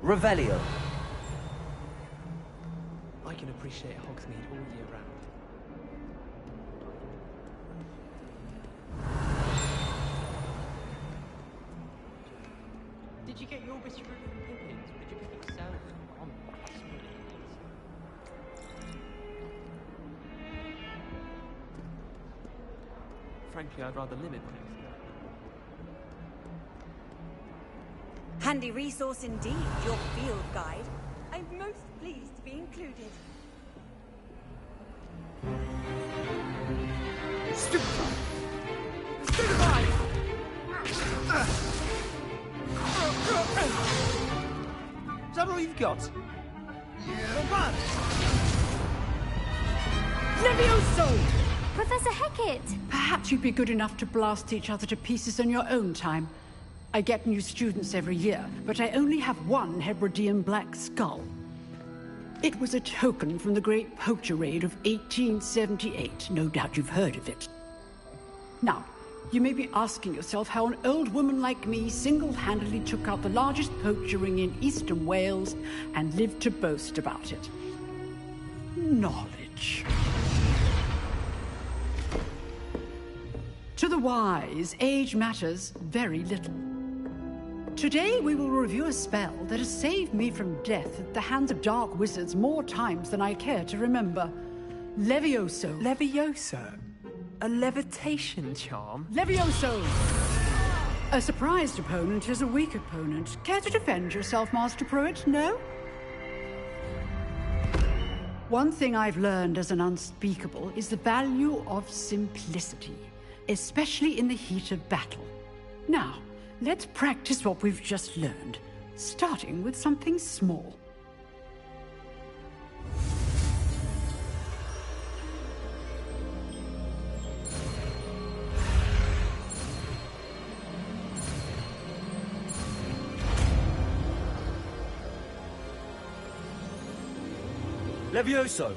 Revelio. I can appreciate Hogsmeade all year round. Did you get your biscuit from Pippins, or did you pick it yourself? That's really Frankly, I'd rather limit things. Handy resource indeed, your field guide. I'm most pleased to be included. Stupefy! Stupefy! Is that all you've got? Yeah. Levioso! Professor Hecat! Perhaps you'd be good enough to blast each other to pieces on your own time. I get new students every year, but I only have one Hebridean black skull. It was a token from the Great Poacher Raid of 1878. No doubt you've heard of it. Now, you may be asking yourself how an old woman like me single-handedly took out the largest poacher ring in eastern Wales and lived to boast about it. Knowledge. To the wise, age matters very little. Today we will review a spell that has saved me from death at the hands of dark wizards more times than I care to remember. Levioso. Levioso? A levitation charm? Levioso! A surprised opponent is a weak opponent. Care to defend yourself, Master Pruitt? No? One thing I've learned as an unspeakable is the value of simplicity, especially in the heat of battle. Now, let's practice what we've just learned, starting with something small. Levioso!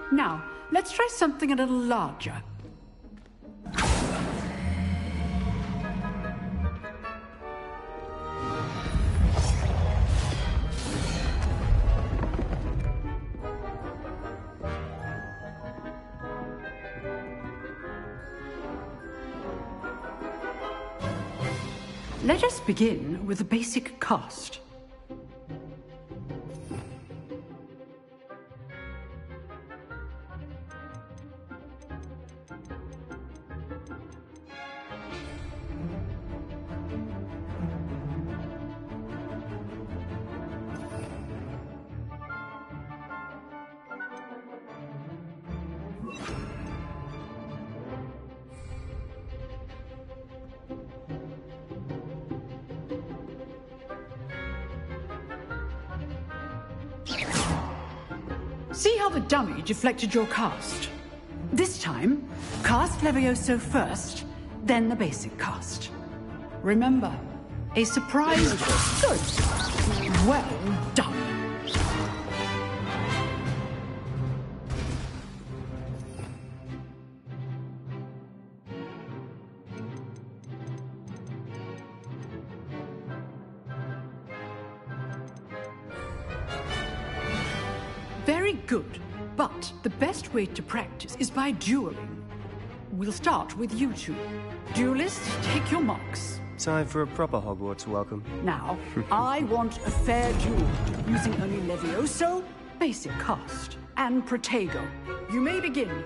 Now, let's try something a little larger. Let us begin with the basic cast. See how the dummy deflected your cast? This time, cast Levioso first, then the basic cast. Remember, a surprise... Good. Well done. Very good, but the best way to practice is by dueling. We'll start with you two. Duelists, take your marks. Time for a proper Hogwarts welcome. Now, I want a fair duel, using only Levioso, basic cast, and Protego. You may begin.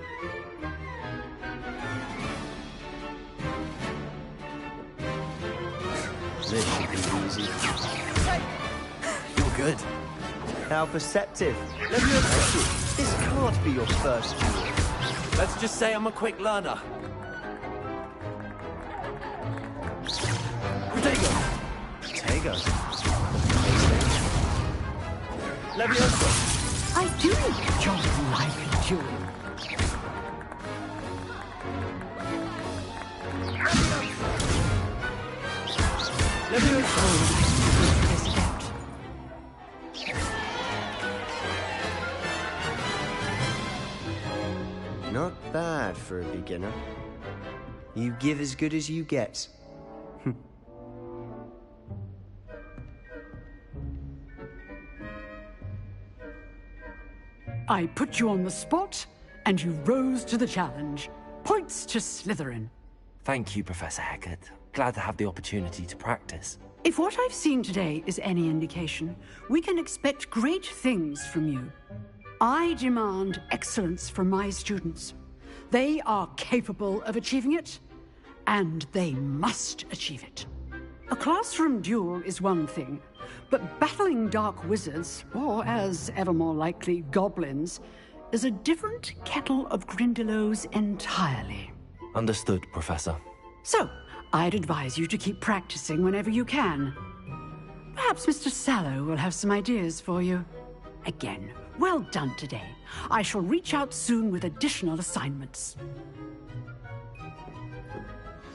This should be easy. You're good. How perceptive. Levioso, this can't be your first duel. Let's just say I'm a quick learner. Protego. Levioso. I do enjoy lively duel. Levioso. Not bad for a beginner. You give as good as you get. I put you on the spot, and you rose to the challenge. Points to Slytherin. Thank you, Professor Hecat. Glad to have the opportunity to practice. If what I've seen today is any indication, we can expect great things from you. I demand excellence from my students. They are capable of achieving it, and they must achieve it. A classroom duel is one thing, but battling dark wizards, or as ever more likely, goblins, is a different kettle of Grindylows entirely. Understood, Professor. So, I'd advise you to keep practicing whenever you can. Perhaps Mr. Sallow will have some ideas for you. Again, well done today. I shall reach out soon with additional assignments.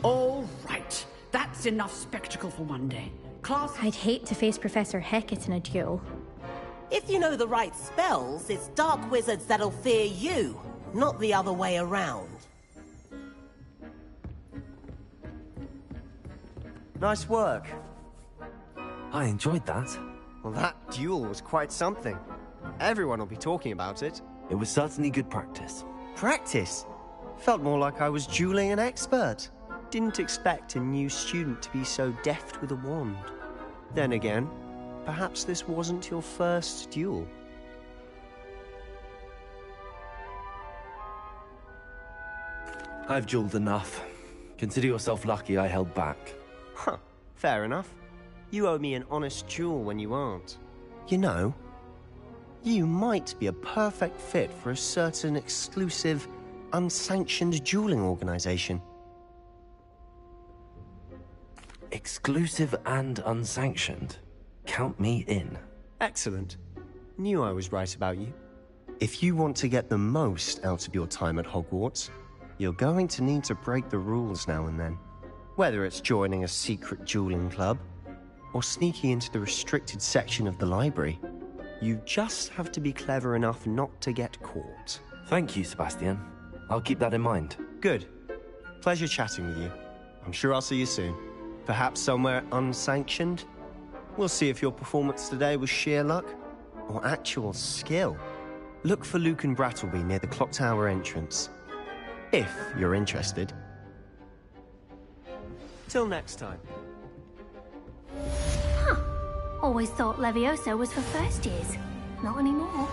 All right. That's enough spectacle for one day. Class... I'd hate to face Professor Hecat in a duel. If you know the right spells, it's dark wizards that'll fear you, not the other way around. Nice work. I enjoyed that. Well, that duel was quite something. Everyone will be talking about it. It was certainly good practice. Practice? Felt more like I was dueling an expert. Didn't expect a new student to be so deft with a wand. Then again, perhaps this wasn't your first duel. I've dueled enough. Consider yourself lucky I held back. Huh, fair enough. You owe me an honest duel when you aren't. You know, you might be a perfect fit for a certain exclusive, unsanctioned dueling organization. Exclusive and unsanctioned? Count me in. Excellent. Knew I was right about you. If you want to get the most out of your time at Hogwarts, you're going to need to break the rules now and then. Whether it's joining a secret dueling club, or sneaking into the restricted section of the library, you just have to be clever enough not to get caught. Thank you, Sebastian. I'll keep that in mind. Good. Pleasure chatting with you. I'm sure I'll see you soon. Perhaps somewhere unsanctioned? We'll see if your performance today was sheer luck, or actual skill. Look for Luke and Brattleby near the clock tower entrance. If you're interested. Till next time. Huh. Always thought Levioso was for first years. Not anymore.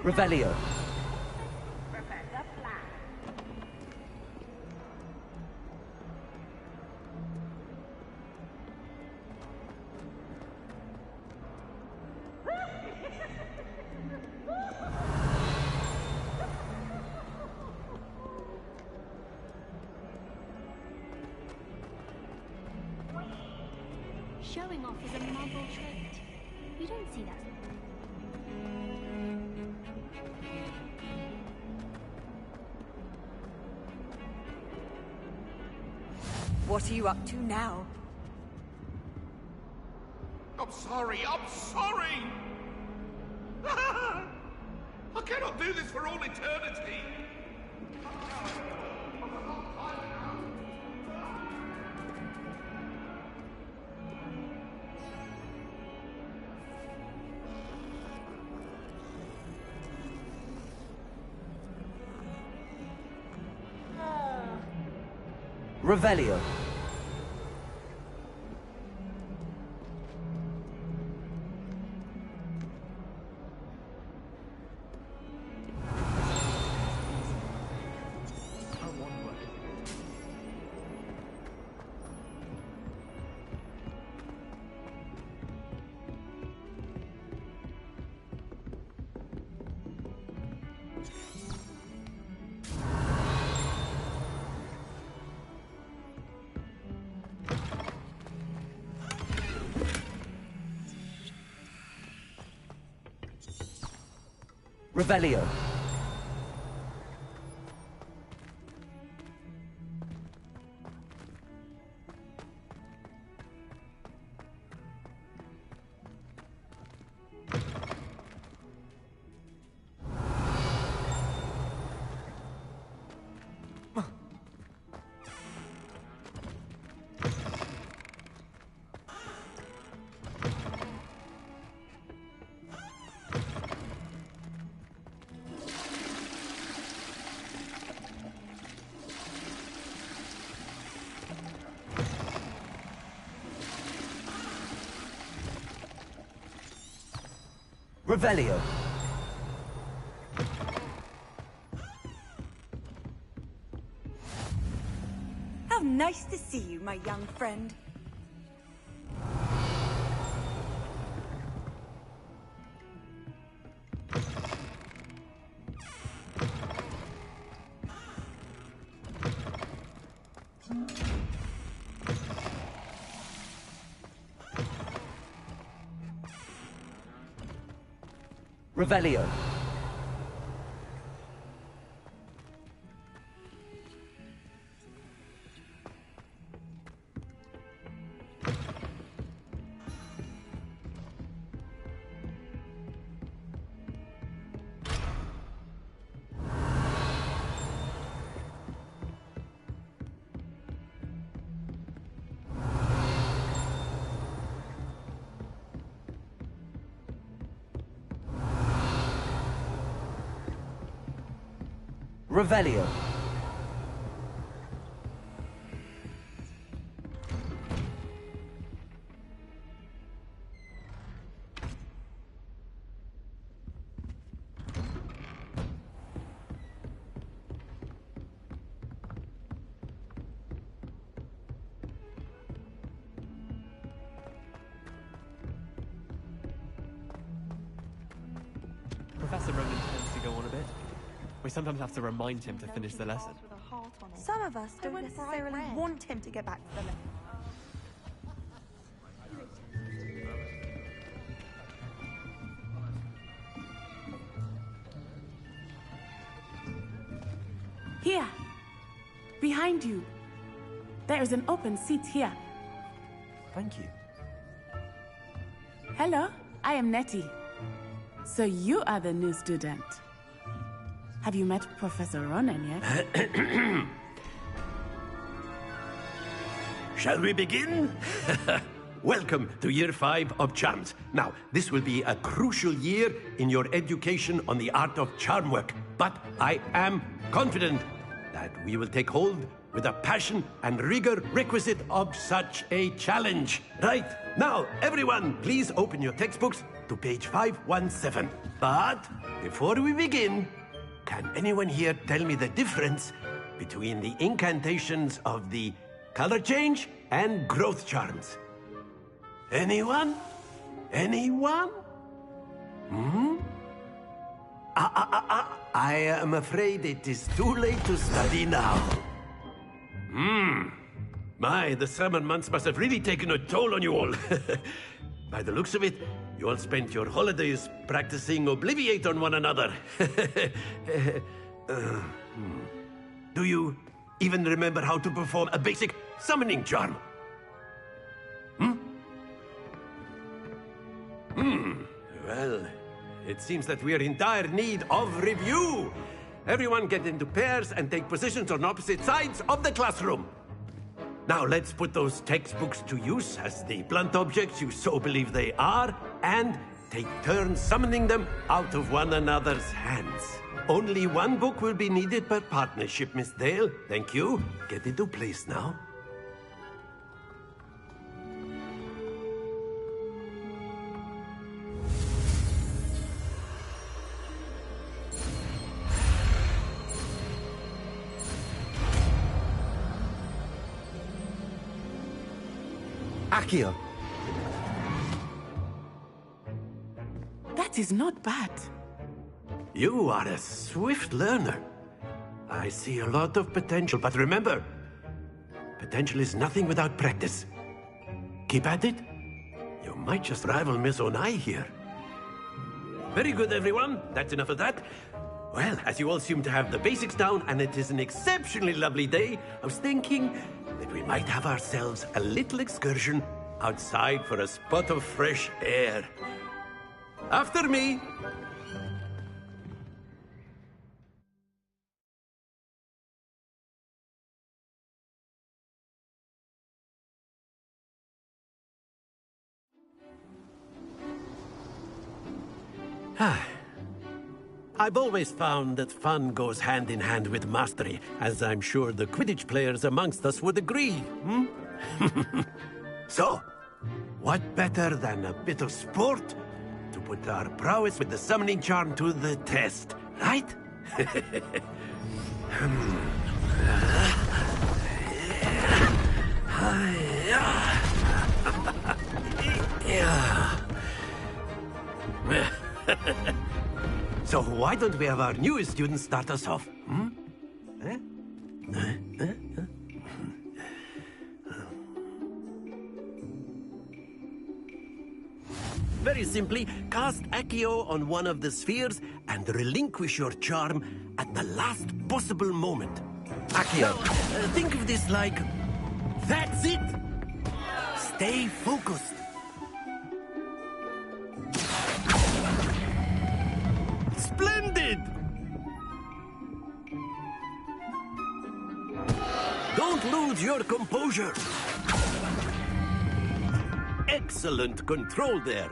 Revelio. Showing off is a muggle trait. You don't see that. What are you up to now? I'm sorry, I'm sorry! I cannot do this for all eternity! Revelio. Revelio. Revelio. How nice to see you, my young friend. Revelio. Revelio. Professor Roman tends to go on a bit. We sometimes have to remind him to finish the lesson. Some of us don't necessarily want him to get back to the lesson. Here! Behind you! There is an open seat here. Thank you. Hello, I am Nettie. So you are the new student. Have you met Professor Ronan yet? Shall we begin? Welcome to Year 5 of Charms. Now, this will be a crucial year in your education on the art of charm work, but I am confident that we will take hold with the passion and rigor requisite of such a challenge. Right? Now, everyone, please open your textbooks to page 517. But before we begin, can anyone here tell me the difference between the incantations of the color change and growth charms? Anyone? Anyone? Hmm? I am afraid it is too late to study now. The summer months must have really taken a toll on you all. By the looks of it, you all spent your holidays practicing Obliviate on one another. Do you even remember how to perform a basic summoning charm? Well, it seems that we are in dire need of review. Everyone get into pairs and take positions on opposite sides of the classroom. Now let's put those textbooks to use as the blunt objects you so believe they are, and take turns summoning them out of one another's hands. Only one book will be needed per partnership, Miss Dale. Thank you. Get into place now. Accio. That is not bad. You are a swift learner. I see a lot of potential, but remember, potential is nothing without practice. Keep at it. You might just rival Miss Onai here. Very good, everyone. That's enough of that. Well, as you all seem to have the basics down, and it is an exceptionally lovely day, I was thinking that we might have ourselves a little excursion outside for a spot of fresh air. After me! I've always found that fun goes hand in hand with mastery, as I'm sure the Quidditch players amongst us would agree, So, what better than a bit of sport to put our prowess with the summoning charm to the test, right? So why don't we have our newest student start us off? Very simply, cast Accio on one of the spheres and relinquish your charm at the last possible moment. Accio, think of this like... That's it! Stay focused. Splendid! Don't lose your composure. Excellent control there.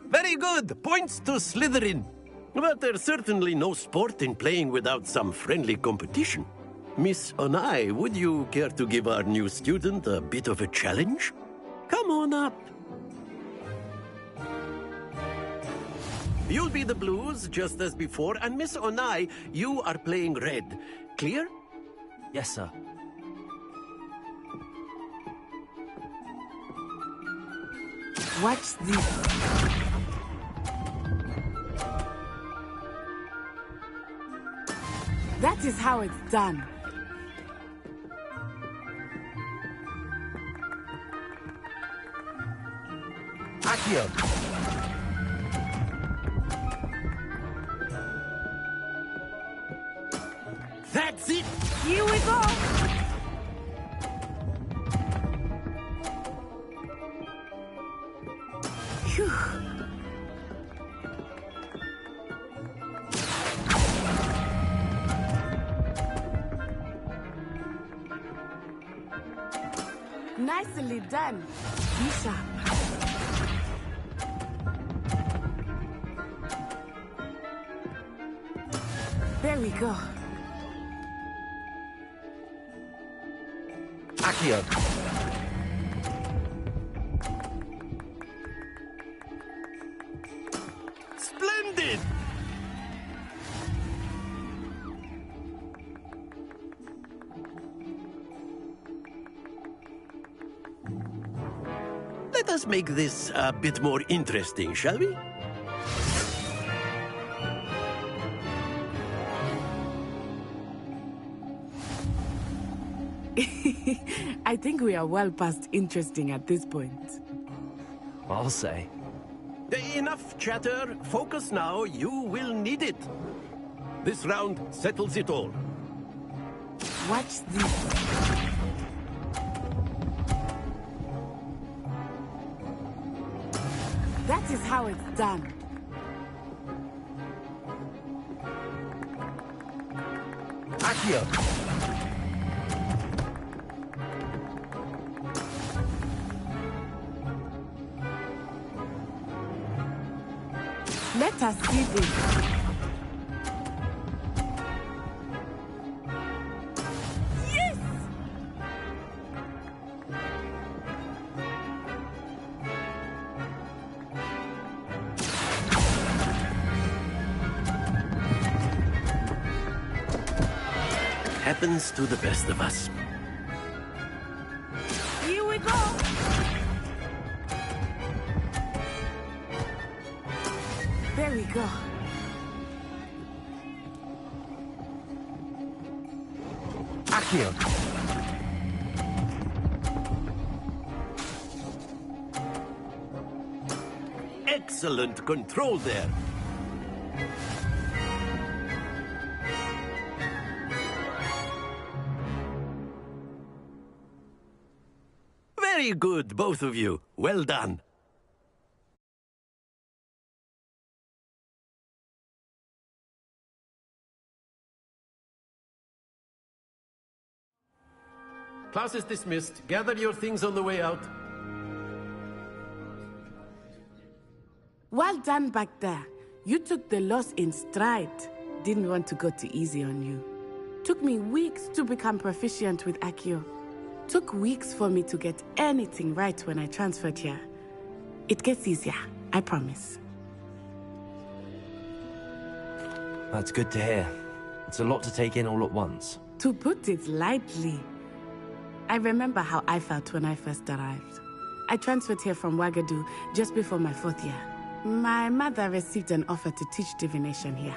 Very good. Points to Slytherin. But there's certainly no sport in playing without some friendly competition. Miss Onai, would you care to give our new student a bit of a challenge? Come on up. You'll be the blues, just as before, and Miss Onai, you are playing red. Clear? Yes, sir. Watch this. That is how it's done. Accio. That's it! Here we go! Phew. Nicely done. Be sharp. There we go. Accio. Splendid! Let us make this a bit more interesting, shall we? I think we are well past interesting at this point. I'll say. Enough chatter. Focus now. You will need it. This round settles it all. Watch this. That is how it's done. Accio. Let us see this. Yes! Happens to the best of us. Here we go. There we go. Accio. Excellent control there. Very good, both of you. Well done. Class is dismissed. Gather your things on the way out. Well done back there. You took the loss in stride. Didn't want to go too easy on you. Took me weeks to become proficient with Accio. Took weeks for me to get anything right when I transferred here. It gets easier, I promise. That's good to hear. It's a lot to take in all at once. To put it lightly, I remember how I felt when I first arrived. I transferred here from Ouagadougou just before my 4th year. My mother received an offer to teach divination here.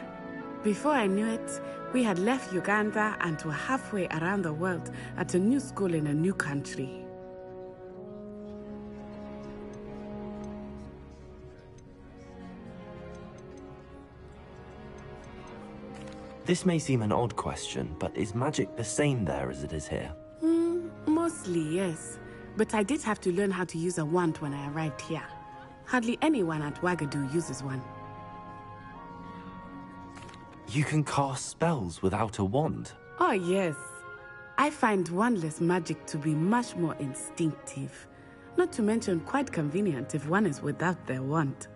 Before I knew it, we had left Uganda and were halfway around the world at a new school in a new country. This may seem an odd question, but is magic the same there as it is here? Mostly, yes. But I did have to learn how to use a wand when I arrived here. Hardly anyone at Ouagadougou uses one. You can cast spells without a wand? Oh, yes. I find wandless magic to be much more instinctive. Not to mention quite convenient if one is without their wand.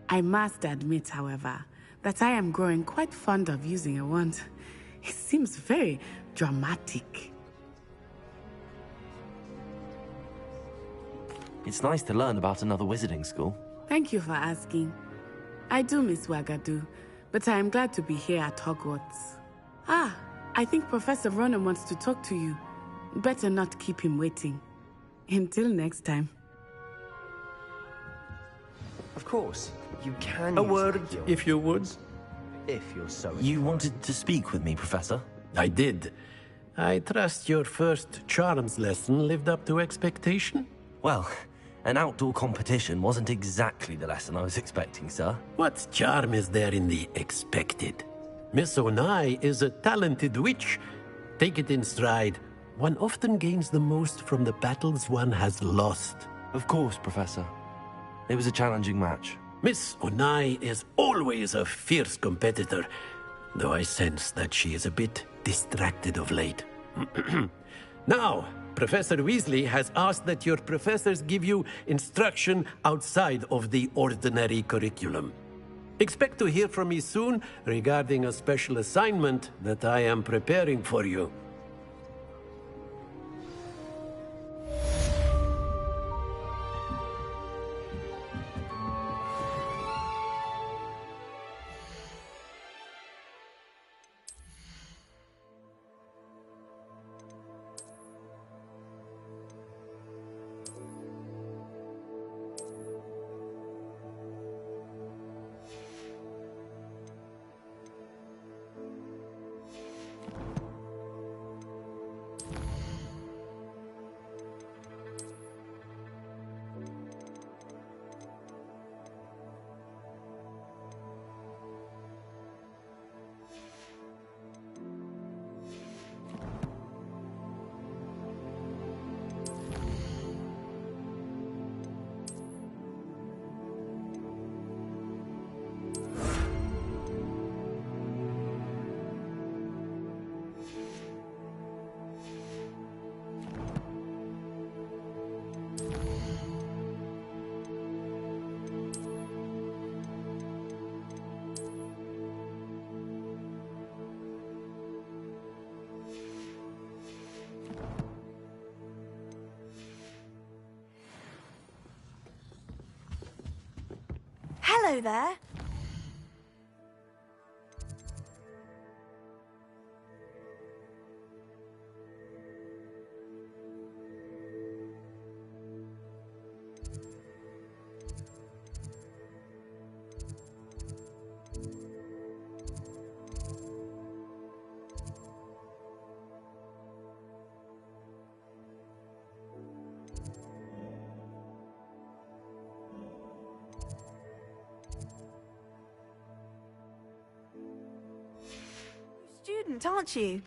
I must admit, however, that I am growing quite fond of using a wand. It seems very dramatic. It's nice to learn about another wizarding school. Thank you for asking. I do miss Ouagadougou, but I am glad to be here at Hogwarts. Ah, I think Professor Ronan wants to talk to you. Better not keep him waiting. Until next time. Of course, you can. A word, if you would. If you're so. You wanted to speak with me, Professor? I did. I trust your first charms lesson lived up to expectation? Well, an outdoor competition wasn't exactly the lesson I was expecting, sir. What charm is there in the expected? Miss Onai is a talented witch. Take it in stride. One often gains the most from the battles one has lost. Of course, Professor. It was a challenging match. Miss Onai is always a fierce competitor, though I sense that she is a bit distracted of late. Now, Professor Weasley has asked that your professors give you instruction outside of the ordinary curriculum. Expect to hear from me soon regarding a special assignment that I am preparing for you. Hello there. Student, aren't you?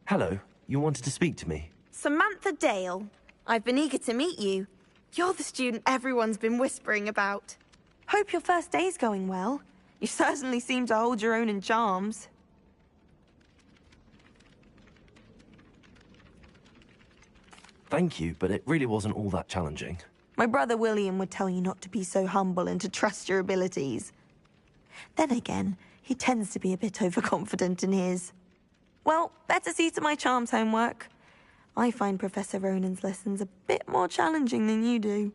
Hello, you wanted to speak to me? Samantha Dale. I've been eager to meet you. You're the student everyone's been whispering about. Hope your first day's going well. You certainly seem to hold your own in charms. Thank you, but it really wasn't all that challenging. My brother William would tell you not to be so humble and to trust your abilities. Then again, he tends to be a bit overconfident in his. Well, better see to my charms homework. I find Professor Ronan's lessons a bit more challenging than you do.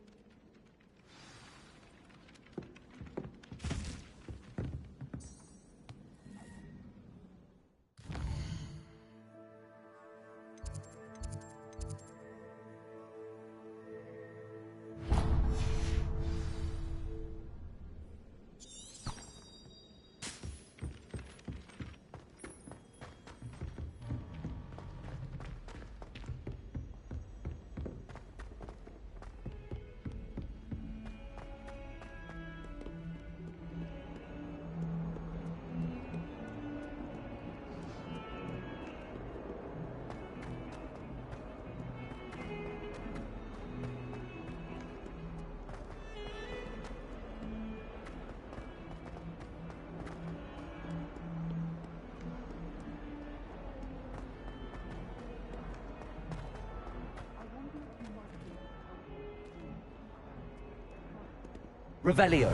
Revelio.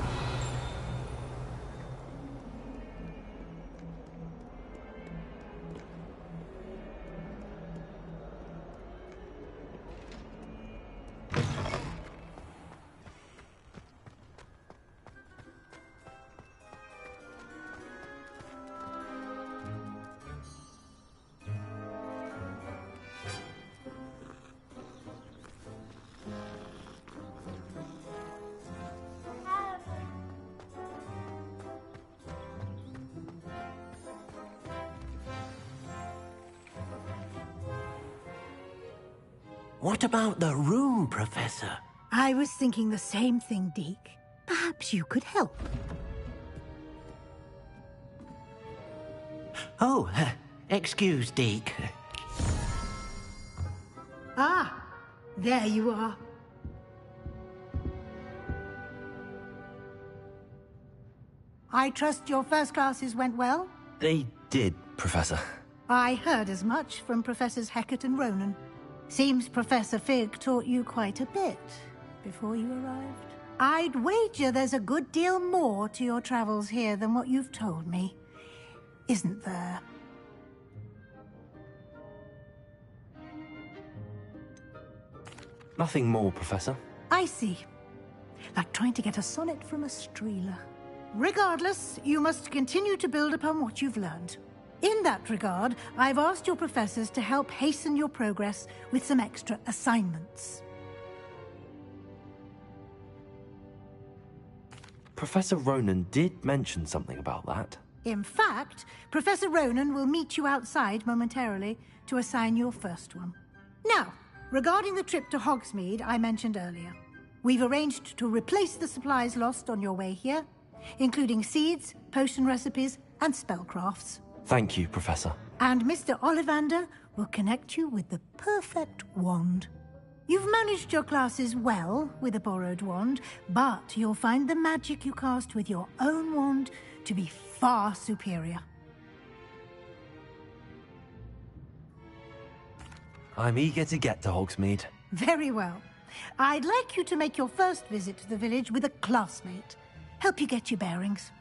What about the room, Professor? I was thinking the same thing, Deke. Perhaps you could help. Oh, excuse, Deke. Ah, there you are. I trust your first classes went well? They did, Professor. I heard as much from Professors Hecat and Ronan. Seems Professor Fig taught you quite a bit before you arrived. I'd wager there's a good deal more to your travels here than what you've told me, isn't there? Nothing more, Professor. I see. Like trying to get a sonnet from a streeler. Regardless, you must continue to build upon what you've learned. In that regard, I've asked your professors to help hasten your progress with some extra assignments. Professor Ronan did mention something about that. In fact, Professor Ronan will meet you outside momentarily to assign your first one. Now, regarding the trip to Hogsmeade I mentioned earlier, we've arranged to replace the supplies lost on your way here, including seeds, potion recipes, and spellcrafts. Thank you, Professor. And Mr. Ollivander will connect you with the perfect wand. You've managed your classes well with a borrowed wand, but you'll find the magic you cast with your own wand to be far superior. I'm eager to get to Hogsmeade. Very well. I'd like you to make your first visit to the village with a classmate. Help you get your bearings.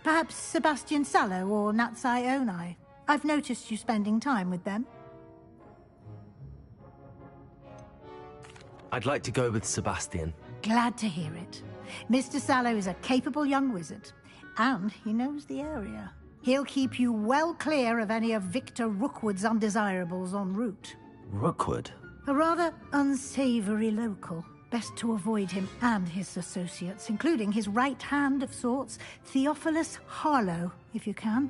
Perhaps Sebastian Sallow or Natsai Onai. I've noticed you spending time with them. I'd like to go with Sebastian. Glad to hear it. Mr. Sallow is a capable young wizard, and he knows the area. He'll keep you well clear of any of Victor Rookwood's undesirables en route. Rookwood? A rather unsavory local. Best to avoid him and his associates, including his right hand of sorts, Theophilus Harlow, if you can.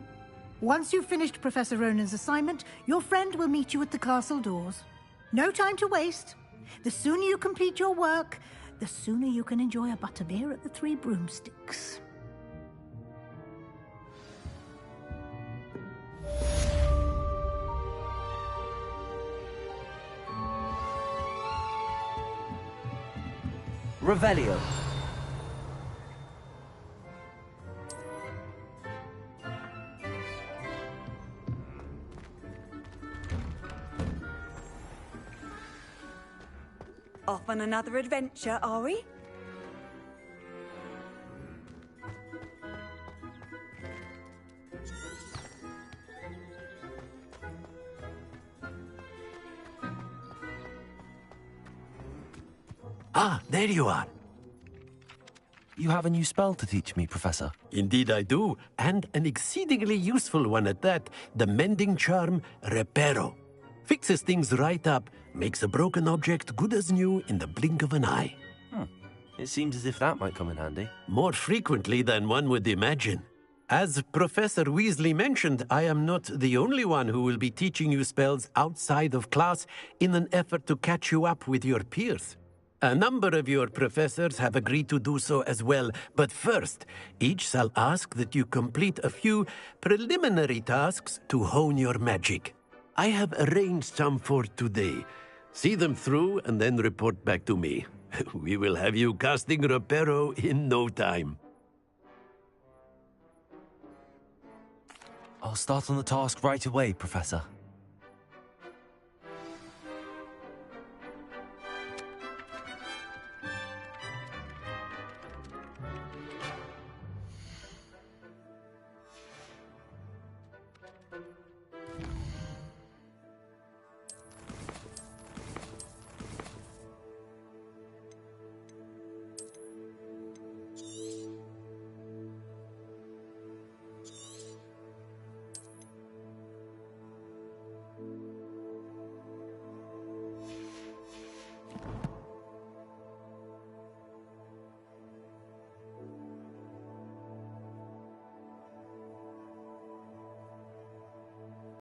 Once you've finished Professor Ronan's assignment, your friend will meet you at the castle doors. No time to waste. The sooner you complete your work, the sooner you can enjoy a butterbeer at the Three Broomsticks. Revelio. Off on another adventure, are we? Ah, there you are. You have a new spell to teach me, Professor. Indeed I do, and an exceedingly useful one at that. The mending charm, Reparo. Fixes things right up, makes a broken object good as new in the blink of an eye. It seems as if that might come in handy. More frequently than one would imagine. As Professor Weasley mentioned, I am not the only one who will be teaching you spells outside of class in an effort to catch you up with your peers. A number of your professors have agreed to do so as well, but first, each shall ask that you complete a few preliminary tasks to hone your magic. I have arranged some for today. See them through and then report back to me. We will have you casting Reparo in no time. I'll start on the task right away, Professor.